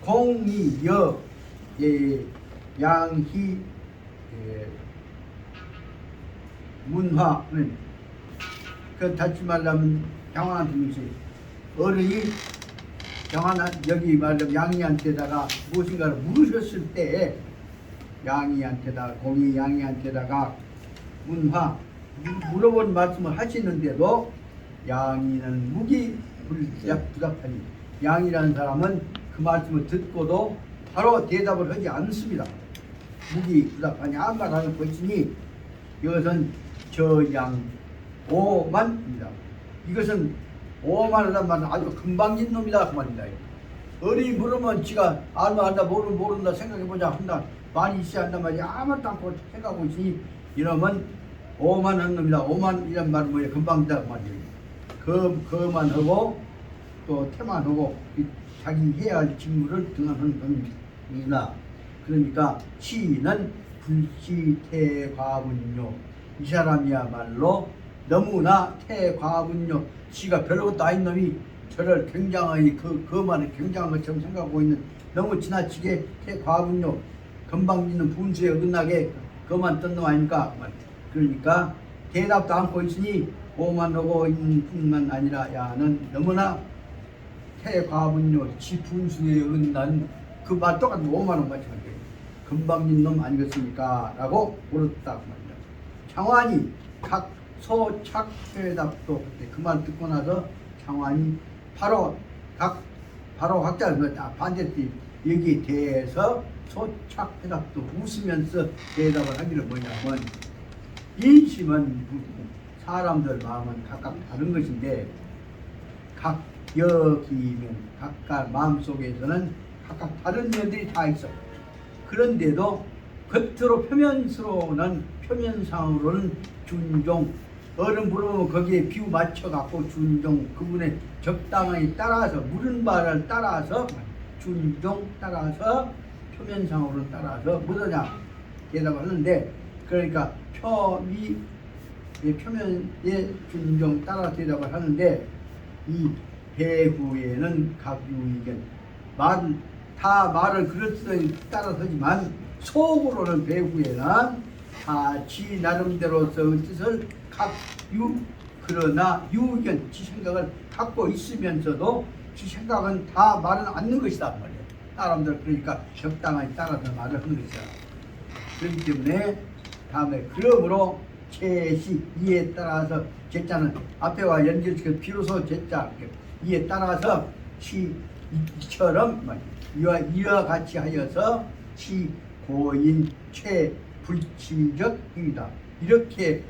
공이여 양희 문화는 그 다시 말하면 장관한테 어른이 여기 말하자면 양이한테다가 무엇인가를 물으셨을 때에 공이 양이한테다가 문화 물어본 말씀을 하시는데도 양이는 무기부답하니 양이라는 사람은 그 말씀을 듣고도 바로 대답을 하지 않습니다. 무기부답하니 아무 말 안 하고 있으니 이것은 저양 오만입니다. 이것은 오만하단 말은 아주 금방진 놈이다 그 말입니다. 어린이 물으면 지가 알만한다 모른다 생각해보자 한다 많이 있어야 한단 말이야. 아무것도 않고 생각하고 있으니 이놈은 오만한 놈이다. 오만이란 말은 뭐예요? 금방지다 그 말이에요. 그만 하고 또 태만 하고 자기 해야 할 직무를 등한하는 놈이다. 그러니까 시는 불시태과분요. 이 사람이야말로 너무나 태과분요. 지가 별것도 아닌 놈이 저를 굉장히 그만을 굉장한 것처럼 생각하고 있는 너무 지나치게 태과분요. 금방지는 분수에 어긋나게 그만 뜬 놈 아닙니까? 그러니까 대답도 않고 있으니 오만하고 있는 뿐만 아니라 야는 너무나 태과분요. 지 분수에 어긋난 그 말 똑같은 오만한 마찬가지예요. 금방진 놈 아니겠습니까? 라고 물었다 그 말입니다. 장환이 각 소착대답도 그 말 듣고 나서 장환이 바로 각자 반대띠 여기에 대해서 소착대답도 웃으면서 대답을 하기를 뭐냐면 인심은 사람들 마음은 각각 다른 것인데 각 여기면 각각 마음속에서는 각각 다른 면들이 다 있어. 그런데도 겉으로 표면상으로는 준종, 어른 물어보면 거기에 비유 맞춰갖고 준종, 그분의 적당히 따라서 물은 바를 따라서 준종 따라서 표면상으로는 따라서 뭐더냐 대답을 하는데, 그러니까 표면의 준종 따라 대답을 하는데, 이 배후에는 각유의견 말을 그릇에 따라서지만 속으로는 배후에는 다 지 나름대로서의 뜻을 각유, 그러나 유의견 지 생각을 갖고 있으면서도 지 생각은 다 말은 않는 것이다 말이에요. 사람들 그러니까 적당히 따라서 말을 하는 것이다. 그렇기 때문에 다음에 그러므로 제시 이에 따라서 제자는 앞에와 연결시켜 비로소 제자 이에 따라서 이처럼 이와 같이 하여서 고인 최불치적입니다. 이렇게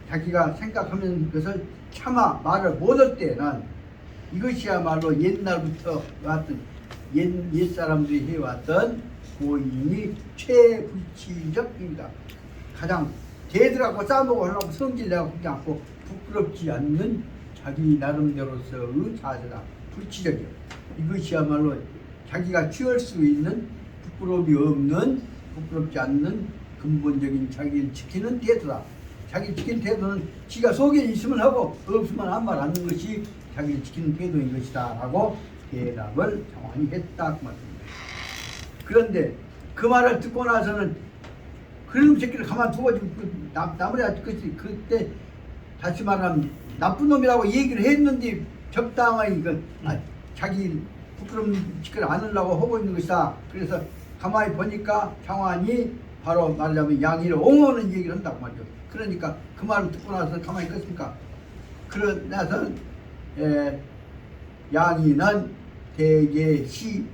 자기가 생각하는 것을 차마 말을 못할 때는 이것이야말로 옛날부터 왔던 옛 사람들이 해왔던 고인이 최불치적입니다. 가장 걔들하고 싸우고 하려고 성질내고 그러지 않고 부끄럽지 않는 자기 나름대로서의 자세다. 불치적이요. 이것이야말로 자기가 취할 수 있는 부끄러움이 없는, 부끄럽지 않는 근본적인 자기를 지키는 태도다. 자기 지키는 태도는 지가 속에 있으면 하고 없으면 한 말 않는 것이 자기를 지키는 태도인 것이다 라고 대답을 정확히 했다 그 말입니다. 그런데 그 말을 듣고 나서는 그런 새끼를 가만두고 나무래야 그때 다시 말하면 나쁜 놈이라고 얘기를 했는데 적당히 자기 부끄러움 짓거리 않으려고 하고 있는 것이다. 그래서 가만히 보니까 장환이 바로 말하자면 양이를 옹호하는 얘기를 한다고 말이죠. 그러니까 그 말을 듣고 나서 가만히 있겠습니까? 그러나서 양이는 대개 시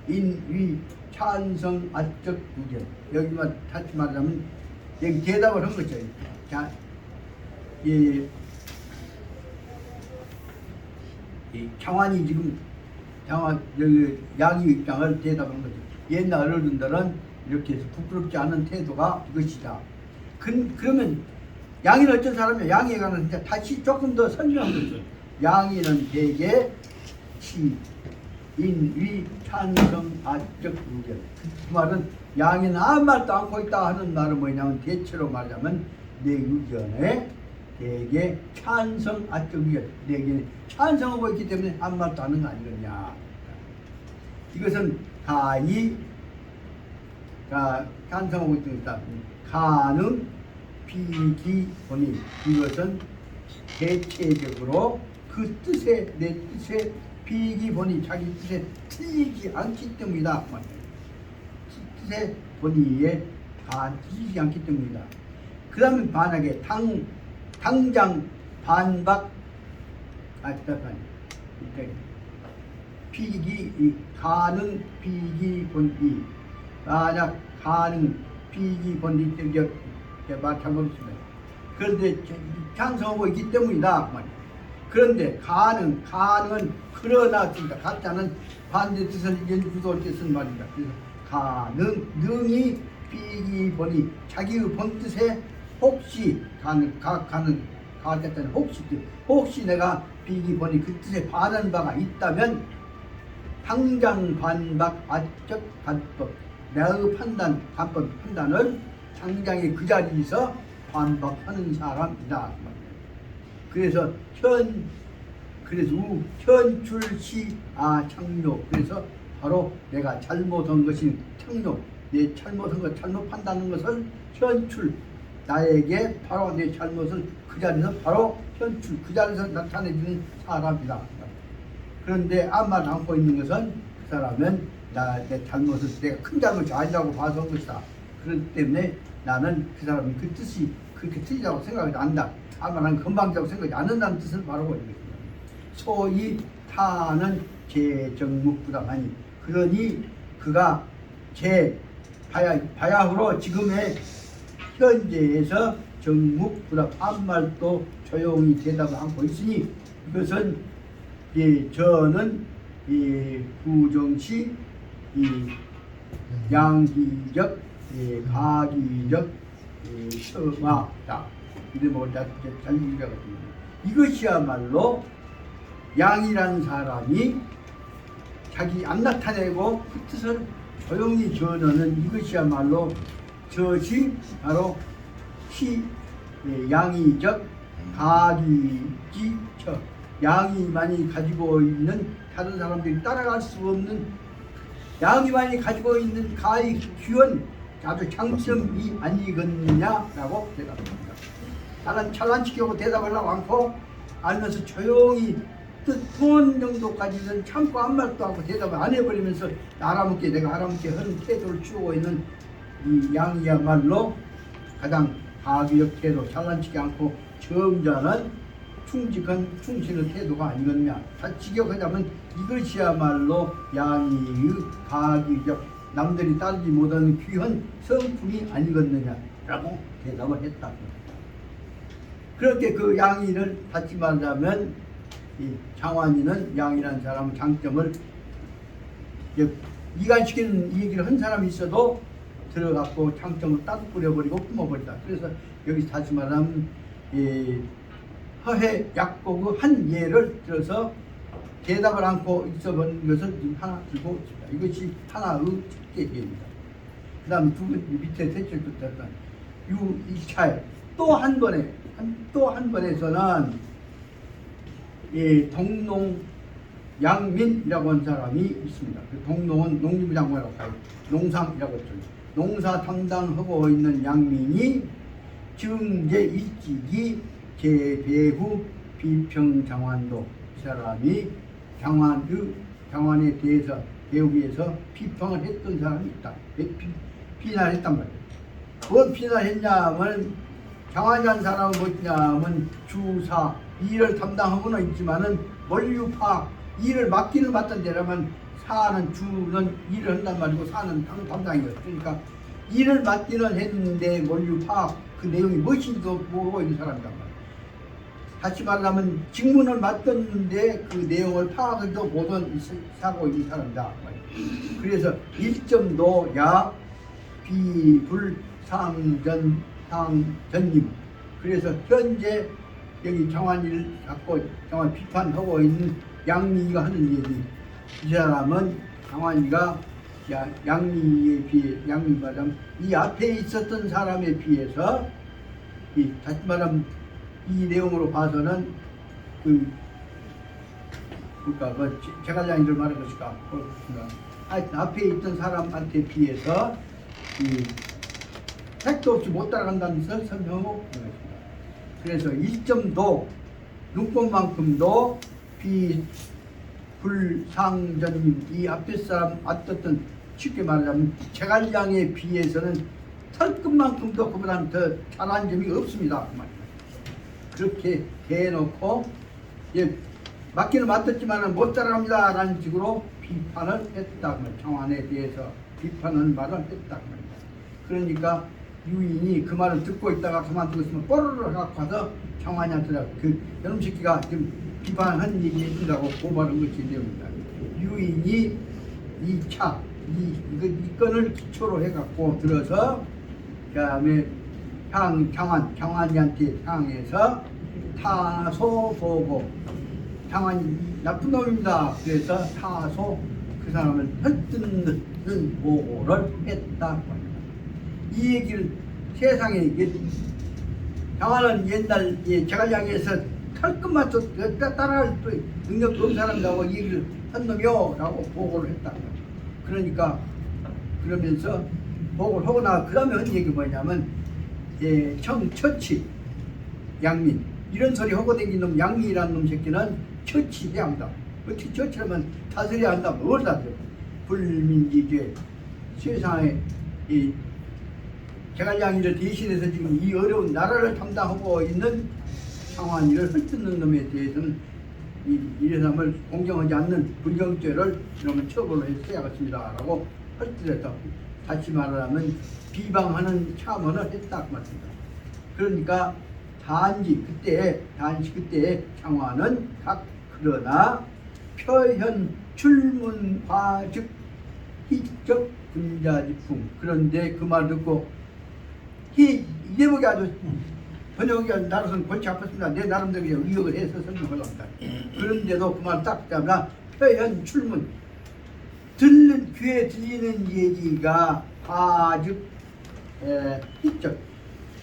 인위 찬성 아적 의견, 여기만 다시 말하자면 여기 대답을 한 거죠. 자, 이 장환이 지금 여기 양이 입장을 대답한 거죠. 옛날 어른들은 이렇게 해서 부끄럽지 않은 태도가 이것이다. 그러면 양이는 어떤 사람이야? 양이에 관해서 이제 다시 조금 더 설명한 거죠. 양이는 대개 시 인위 찬성 아적 의견. 그 말은 양이는 아무 말도 않고 있다 하는 말은 뭐냐면 대체로 말하자면 내 의견에 대개 찬성 아적 의견, 내게 찬성하고 있기 때문에 아무 말도 하는 거 아니겠냐. 이것은 가히 찬성하고 있는 것이다. 가능 비기본이, 이것은 대체적으로 그 뜻에 내 뜻에 비기본이 자기 뜻에 틀리지 않기 때문이다. 뜻의 본의에 틀리지 않기 때문이다. 그 다음에 만약에 당장 반박 가능 비기본이, 만약 가능 비기본이 때문에 잘못했습니다. 그런데 찬성하고 있기 때문이다. 그런데 가능은 그러나 그러니까 가짜는 반대 뜻을 연주도할 때 쓴 말입니다. 그래서 능이 비기본이 자기의 본뜻에 혹시 혹시 내가 비기본이 그 뜻에 반한 바가 있다면 당장 반박 아적 간법, 내의 판단을 당장에 그 자리에서 반박하는 사람이다. 그래서 현출시 창조, 그래서 바로 내가 잘못한 것이 창조, 내 잘못한 것, 잘못 판단하는 것을 현출, 나에게 바로 내 잘못을 그 자리에서 바로 현출, 그 자리에서 나타내주는 사람이다. 그런데 아무 말 않고 있는 것은 그 사람은 내 잘못을 내가 큰 잘못이 아니라고 봐서 한 것이다. 그렇기 때문에 나는 그 사람이 그 뜻이 그렇게 틀리다고 생각이 안다. 아마 난 건방지다고 생각이 안 한다는 뜻을 바라고 있는 것입니다. 소위 타는 제정묵부담하니, 그러니 그가 바야흐로 지금의 현재에서 정묵보다 한 말도 조용히 대답을 하고 있으니 이것은 저는 부정시 양기적 가기적 처마다 이름을 잘 읽어가지고 이것이야말로 양이라는 사람이 자기 안 나타내고 그 뜻을 조용히 전하는 이것이야말로 저시 바로 양이적 가기지처 양이만이 가지고 있는 다른 사람들이 따라갈 수 없는 양이만이 가지고 있는 가의 귀한 아주 장점이 아니겠느냐라고 대답합니다. 나는 잘난치게 대답하려고 않고 알면서 조용히 뜻한 정도까지는 참고 한 말도 하고 대답을 안 해버리면서 알아먹게 내가 알아먹게 하는 태도를 취하고 있는 이 양이야말로 가장 가교적 태도, 잘난치지 않고 점잖은 충직한 충실한 태도가 아니겠느냐. 직역하자면 이것이야말로 양이의 가교적 남들이 따르지 못하는 귀한 성품이 아니겠느냐라고 대답을 했다. 그렇게 그 양이를 다시 말하자면 이 장환이는 양이라는 사람의 장점을 이간시키는 이 얘기를 한 사람이 있어도 들어갔고 장점을 따뜻 뿌려버리고 품어버린다. 그래서 여기 다시 말하면 허해 약복의 한 예를 들어서 대답을 않고 있어본 것을 하나 들고 있습니다. 이것이 하나의 특계입니다. 그 다음 두 번째 밑에 셋째 끝에 유이차에 또 한 번에서는 동농 양민이라고 하는 사람이 있습니다. 그 동농은 농림부 장관이라고 하고 농상이라고 했죠. 농사 담당하고 있는 양민이 증제 일찍이 재배후 비평장관도 이 사람이 장관에 대해서 배우기위해서 비평을 했던 사람이 있다. 비난을 했단 말이에요. 뭘 비난했냐면 장관이라는 사람은 뭐냐면 주사 일을 담당하고는 있지만은 원류 파악 일을 맡기는 맡던 데라면 사는 주는 일을 한단 말이고 사는 담당이에요. 그러니까 일을 맡기는 했는데 원류 파악 그 내용이 무엇인지도 모르고 있는 사람이란 말이에요. 다시 말하면 직문을 맡았는데 그 내용을 파악해도 못한 사고 있는 사람이다. 그래서 1점도 야 비불상전님 그래서 현재 여기 장관이를 갖고 장관 비판하고 있는 양미가 하는 얘기 이 사람은 장관이가 양미에 비해 양미 말하면 이 앞에 있었던 사람에 비해서 다시 말하면 이 내용으로 봐서는 그러니까 제갈량이를 말한 것일까 하여튼 앞에 있던 사람한테 비해서 택도 없이 못 따라간다는 것을 설명하고 있습니다. 그래서 1점도 눈꽃만큼도 비불상전님 이 앞에 사람 어떻든 쉽게 말하자면 제갈량에 비해서는 털끝만큼도 그보다는 더 잘한 점이 없습니다. 그렇게 대놓고 맞기는 맞았지만 못 따라갑니다 라는 식으로 비판을 했다. 장관에 대해서 비판하는 말을 했다. 그러니까 유인이 그 말을 듣고 있다가 그만두고 있으면 뽀르르 갖고 와서 장관이한테 그 여놈 새끼가 지금 비판한 얘기 해준다고 고발한 것이 내용입니다. 유인이 2차 이 건을 기초로 해갖고 들어서 그 다음에 장관이한테 향해서 타소 보고 장관이 나쁜 놈입니다. 그래서 타소 그 사람을 헐뜯는 보고를 했다. 이 얘기를 세상에 장관은 옛날 제갈량에서 털끝만 따라할 능력 없는 사람이라고 얘기를 한 놈이요 라고 보고를 했다. 그러니까 그러면서 보고를 하고 나 그 다음에 한 얘기 뭐냐면 처치 양민 이런 소리 하고 다니는 놈 양민이라는 놈 새끼는 처치해야 한다. 어떻게 처치하면 다스려야 한다. 뭘 다스려? 불민지죄 세상에 이 제갈량이를 대신해서 지금 이 어려운 나라를 담당하고 있는 장관이를 헐뜯는 놈에 대해서는 이 사람을 공경하지 않는 불경죄를 이러면 처벌을 했어야겠습니다 라고 헐뜯었다. 다시 말하면 비방하는 참언을 했다 그 말입니다. 그러니까 단지 그때 장화는 그러나 표현 출문 과즉 희적 분자지풍. 그런데 그 말 듣고 이대목이 아주 번역이 아주 나로서는 골치 아팠습니다. 내 나름대로 의역을 해서 설명을 합니다. 그런데도 그 말 딱 잡나 표현 출문 귀에 들리는 얘기가 과즉 희적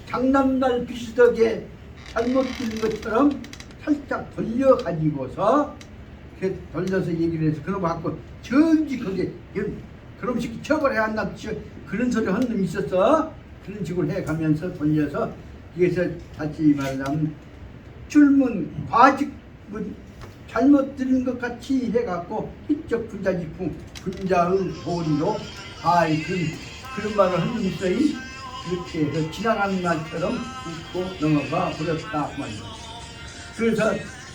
장난날 비슷하게 잘못 들린 것처럼 살짝 돌려가지고서 이렇게 돌려서 얘기를 해서 그런 거 갖고 전지 거기에 그럼 새끼 처벌해야 한다 그런 소리 한 놈이 있었어. 그런 식으로 해가면서 돌려서 여기서 다시 말하자면 출문 과직 잘못 들은 것 같이 해갖고 희적 분자지풍 분자의 도리로 그런 말을 한 놈이 있어요. 그렇게 해서 지나가는 말처럼 웃고 넘어가 버렸다 그 말이에요. 그래서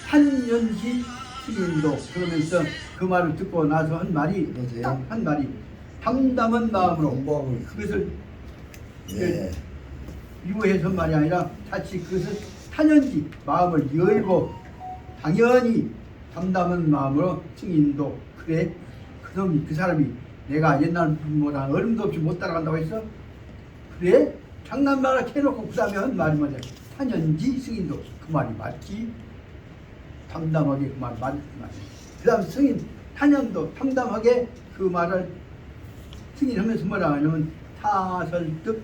한연시 스님도 그러면서 그 말을 듣고 나서 한 말이 딱 한 말이 담담한 마음으로 그것을 유해서 말이 아니라 다시 그것을 탄연지 마음을 열고 당연히 담담한 마음으로 승인도 그래 그놈이 그 사람이 내가 옛날 뭐라 얼음도 없이 못 따라간다고 했어? 그래? 장난말을 해놓고 그 다음에 한 말이 뭐냐 탄연지 승인도 그 말이 맞지? 담담하게 그 말 맞지? 그 다음 승인 탄연도 담담하게 그 말을 승인하면서 뭐라 하냐면 타설득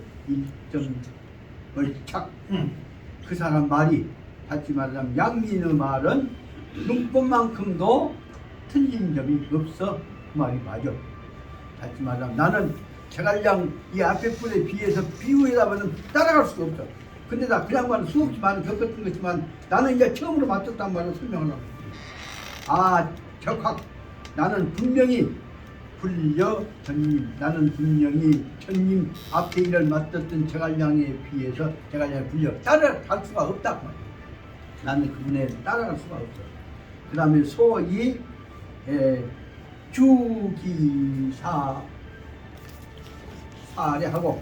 일점을착 그 사람 말이 다시 말하자면 양민의 말은 눈꽃만큼도 틀린 점이 없어 그 말이 맞아. 다시 말하자면 나는 제갈량 이 앞에 분에 비해서 비유에다 보면 따라갈 수가 없어. 근데 나 그 양반은 수없이 많이 겪었던 거지만 나는 이제 처음으로 맡았단 말을 설명을 하고 적학 나는 분명히 불려 전님 나는 분명히 전님 앞에 일을 맡았던 제갈량에 비해서 제갈량에 불려 따라갈 수가 없다. 나는 그분에 따라갈 수가 없어. 그 다음에 소위 주기사 사례하고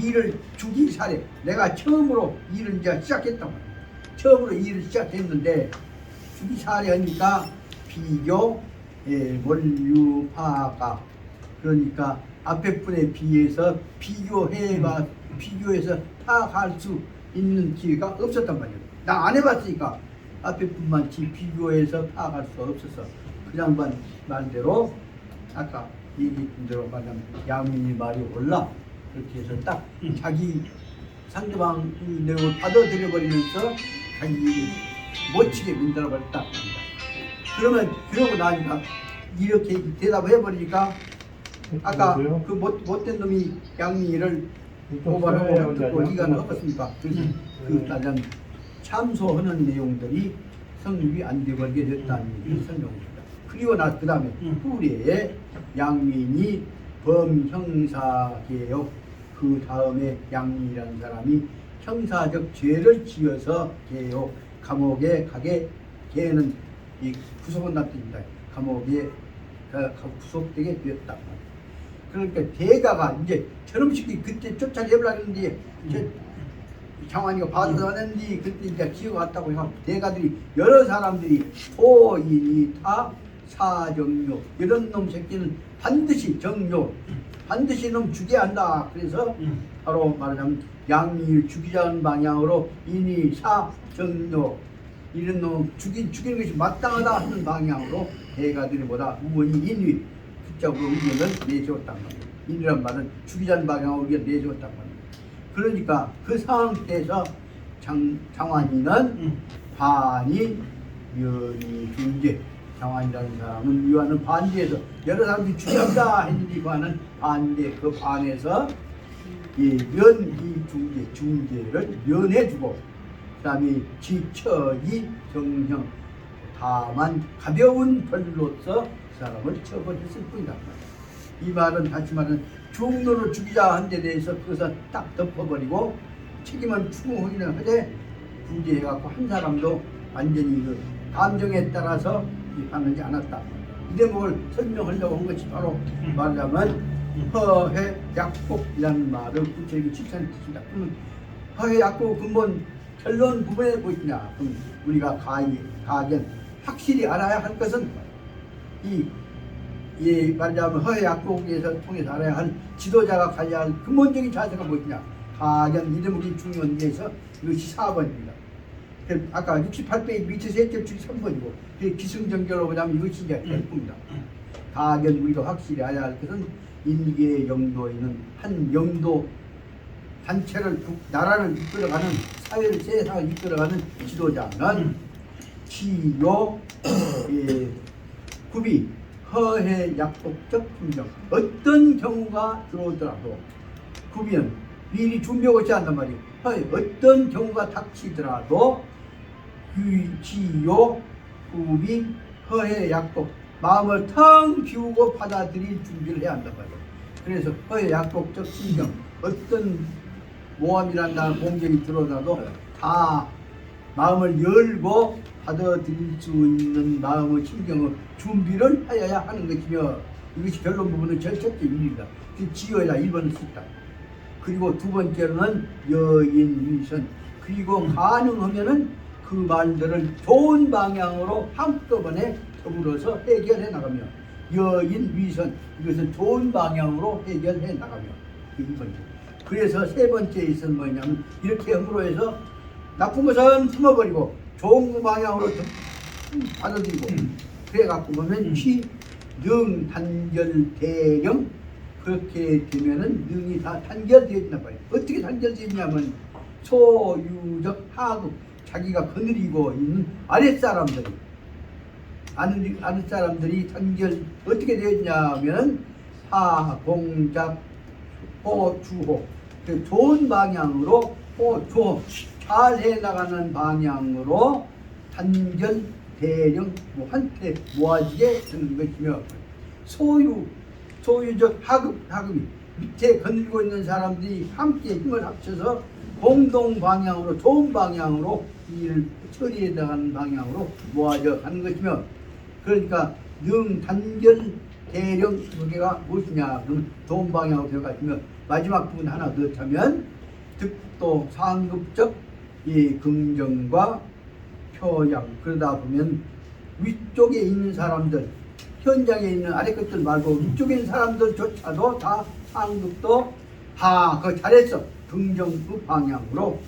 일을 주기사례 내가 처음으로 일을 이제 시작했단 말이야. 처음으로 일을 시작했는데 주기사례 하니까 비교 원류파가 그러니까 앞에 분에 비해서 비교해서 파악할 수 있는 기회가 없었단 말이야. 나 안 해봤으니까 앞에 분만 비교해서 파악할 수 없어서 그 양반 말대로 아까 얘기했던 대로 말하면 양민이 말이 올라 그렇게 해서 딱 자기 상대방 내용을 받아들여버리면서 자기 일을 멋지게 만들어버렸다. 그러면 그러고 나니까 이렇게 대답을 해버리니까 아까 그 못된 놈이 양민이를 고발하고 듣고 이간을 해봤습니까? 그래서 그 가장 참소하는 내용들이 성립이 안 되버리게 됐다는 얘기를 설명합니다. 그리고 그 다음에 후래에 양민이 범형사개역 그 다음에 양민이라는 사람이 형사적 죄를 지어서 개역 감옥에 가게 걔는 이 구속한다는 뜻입니다. 감옥에 구속되게 되었다. 그러니까 대가가 이제 저놈 새끼 그때 쫓아내버려 했는데 장관이가 받아냈는데 그때 이제 기어갔다고 해서 대가들이 여러 사람들이 소인이타 사정료 이런 놈 새끼는 반드시 정료 반드시 놈 죽여야 한다. 그래서 바로 말하자면 양미를 죽이자는 방향으로 인이 사정료 이런 놈 죽이는 것이 마땅하다 하는 방향으로 대가들이 보다 우원이 인위 그쪽으로 의견을 내세웠단 말이에요. 인이란 말은 죽이자는 방향으로 의견을 내세웠단 말이에요. 그러니까 그 상태에서 장환이는 반이 연이 중재 장환이라는 사람은 이와는 반대에서 여러 사람들이 죽였다 했는데 이와는 반대 그 반에서 이 중재를 면해주고 그 다음에 지처이 정형 다만 가벼운 벌로서 그 사람을 처벌했을 뿐이다. 이 말은 다시 말하면 중노를 죽이자 한 데 대해서 그것을 딱 덮어버리고 책임은 추궁하기는 하되 중재해갖고 한 사람도 완전히 그 감정에 따라서 비판하지 않았다. 이 대목을 설명하려고 한 것이 바로 말하자면 허해 약복이라는 말을 구체적인 칭찬을 뜻입니다. 그러면 허회 약국 근본 결론 부분에 무엇이냐? 그럼 우리가 가견 확실히 알아야 할 것은 말하자면 허회 약국에서 통해서 알아야 할 지도자가 가져야 할 근본적인 자세가 무엇이냐? 가견 이름이 중요한 데에서 이것이 4번입니다. 아까 68페이지 밑에 셋째 줄이 3번이고 기승전결로 보자면 이것이 이제 100입니다. 가견 우리가 확실히 알아야 할 것은 인계 영도에는 한 영도 단체를 나라를 이끌어가는 사회를 세상을 이끌어가는 지도자는 치요 구비 허해 약속적 품정 어떤 경우가 들어오더라도 구비는 미리 준비하고 있지 않단 말이에요. 허해 어떤 경우가 닥치더라도 치요 구비 허해 약속 마음을 텅 비우고 받아들일 준비를 해야 한단 말이에요. 그래서 허해 약속적 품정 어떤 모함이란다는 공격이 들어오더라도 다 마음을 열고 받아들일 수 있는 마음의 신경의 준비를 하여야 하는 것이며 이것이 결론 부분은 제일 첫째 일입니다. 지어야 1번을 썼다. 그리고 두 번째로는 여인 위선 그리고 가능하면은 그 말들을 좋은 방향으로 한꺼번에 더불어서 해결해 나가며 여인 위선 이것은 좋은 방향으로 해결해 나가며 그 2번째. 그래서 세 번째 있은 뭐냐면 이렇게 함으로 해서 나쁜 것은 숨어버리고 좋은 방향으로 받아들이고 그래갖고 보면 능 단결 대령 그렇게 되면은 능이 다 단결되었나 봐요. 어떻게 단결되냐면 소유적 하급 자기가 거느리고 있는 아랫사람들이 단결 어떻게 되었냐면 하공작 호주호 좋은 방향으로 호주호 잘 해나가는 방향으로 단결 대령 한테 모아지게 되는 것이며 소유적 하급이 밑에 거느리고 있는 사람들이 함께 힘을 합쳐서 공동 방향으로 좋은 방향으로 일을 처리해 나가는 방향으로 모아져 가는 것이며 그러니까 능 단결 대령 그게가 무엇이냐 그러면 좋은 방향으로 들어가시면 마지막 부분 하나 더 하면 득도 상급적 이 긍정과 표양 그러다 보면 위쪽에 있는 사람들 현장에 있는 아래 것들 말고 위쪽에 있는 사람들조차도 다 상급도 그거 잘했어 긍정의 방향으로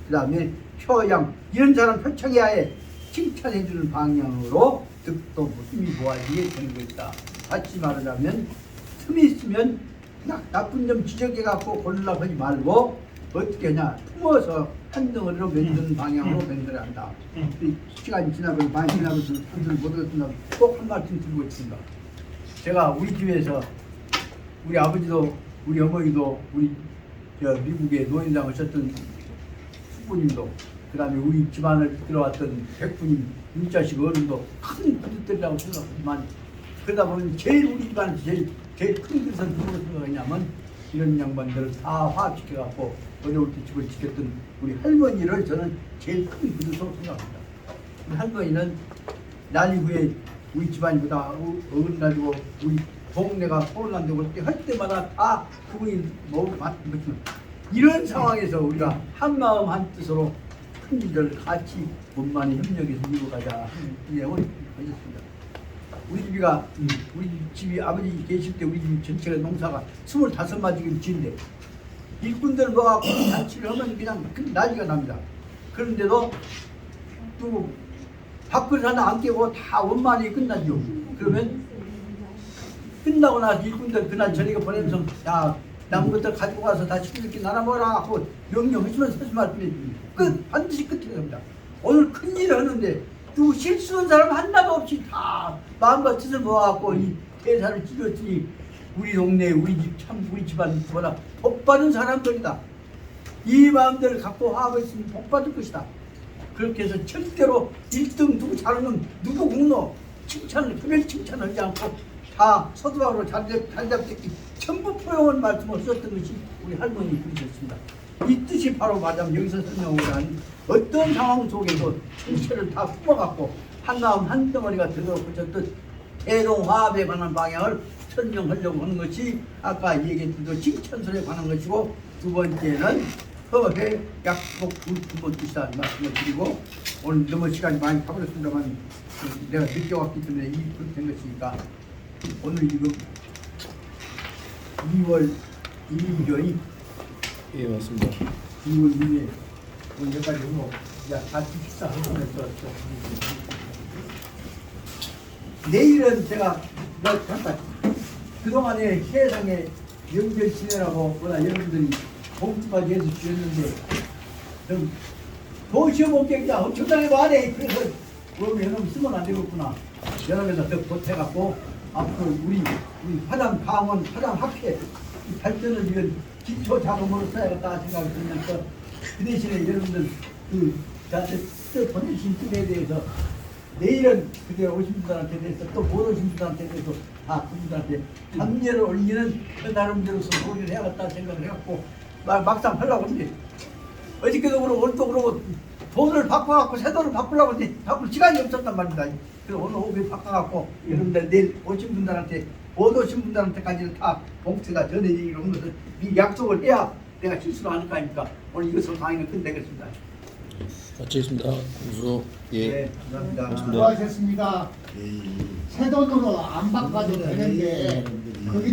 그 다음에 표양 이런 사람 표창해야 해 칭찬해 주는 방향으로 득도 힘이 모아지게 되는 것이다. 같이 말하자면 틈이 있으면 나쁜 점 지적해 갖고 골라하지 말고 어떻게 하냐 품어서 한 덩어리로 만드는 방향으로 만들어야 한다. 시간이 지나고 많이 지나고 분들 못 얻었습니다. 꼭 한 말씀 드리고 있습니다. 제가 우리 집에서 우리 아버지도 우리 어머니도 우리 미국에 노인당 오셨던 숙부님도 그 다음에 우리 집안을 들어왔던 백부님 윤자식 어른도 큰 그릇들이라고 생각하지만 그러다 보면 제일 우리 집안에서 제일 큰 그릇은 누구로 생각하냐면 이런 양반들을 다 화합시켜갖고 어려울 때 집을 지켰던 우리 할머니를 저는 제일 큰 그릇으로 생각합니다. 우리 할머니는 날 이후에 우리 집안이보다 어른가지고 우리 동네가 코로나인데 그렇게 할 때마다 다 그분이 먹고 받는 것이면 이런 상황에서 우리가 한 마음 한 뜻으로 큰 일을 같이 원만히 협력해서 이루어가자 하는 내용을 하셨습니다. 우리 집이 아버지 계실 때 우리 집 전체가 농사가 25마디 지인데 일꾼들 모아갖고 잔치를 하면 그냥 난리가 납니다. 그런데도 또 밥그릇 하나 안 깨고 다 원만히 끝나죠. 그러면 끝나고 나서 일꾼들 그날 저녁에 보내면서 야 남은 것들 가지고 가서 다 시키게 나눠 먹으라 하고 명령하시면 서지 말씀이 반드시 끝이 됩니다. 오늘 큰일을 하는데 또 실수한 사람 하나도 없이 다 마음과 뜻을 모아갖고 이 대사를 지렸으니 우리 동네 우리 집안보다 복받은 사람들이다. 이 마음들을 갖고 하고 있으면 복받을 것이다. 그렇게 해서 절대로 1등 누구 잘하면 누구 공로 특별 칭찬을 하지 않고 다 서두가로 자리잡기 전부 포용한 말씀을 썼던 것이 우리 할머니 그러셨습니다. 이 뜻이 바로 말하자면 여기서 설명을 한 어떤 상황 속에서 전체를 다 품어갖고 한 마음 한 덩어리가 되도록 하셨던 대동화합에 관한 방향을 설명하려고 하는 것이 아까 얘기했던 칭찬설에 관한 것이고 두 번째는 허회 약속 두번 주시다는 말씀을 드리고 오늘 너무 시간이 많이 가버렸습니다만 내가 늦게 왔기 때문에 이렇게 된 것이니까 오늘 지금 2월 1일이죠. 예, 맞습니다. 2월 2일 오늘 여기까지 오고 같이 식사하면서 내일은 제가 잠깐 그동안에 세상에 명절 지내라고 워낙 여러분들이 봉투까지 해서 주셨는데 좀 도시어 먹겠냐 엄청나게 많네. 그래서 그러면 여러분 쓰면 안 되겠구나. 여러분에서 더 보태갖고 앞으로 우리 화장 강원 화장 학회 이 발전을 이건 기초 자금으로 써야겠다 생각이 들면서 그 대신에 여러분들 저한테 보내주신 뜻에 대해서 내일은 그때 오신 분들한테 대해서 또 못 오신 분들한테 대해서 다 그분들한테 감례를 올리는 그 나름대로서 소리를 해야겠다 생각을 해갖고 막상 하려고 했는데 어저께도 그러고 오늘도 그러고 돈을 바꿔갖고 새 돈을 바꾸려고 했는데 바꿀 시간이 없었단 말입니다. 그래서 오늘 오후에 바꿔갖고 여러분들 내일 오신 분들한테 못 오신 분들한테까지는 다 봉투가 전해지기로 한 것을 이 약속을 해야 내가 실수를 안 할 거 아닙니까? 오늘 이것으로 강의는 끝내겠습니다. 마치겠습니다. 공수. 예. 네, 감사합니다. 수고하셨습니다. 새 돈으로 안 바꿔도 되는데 거기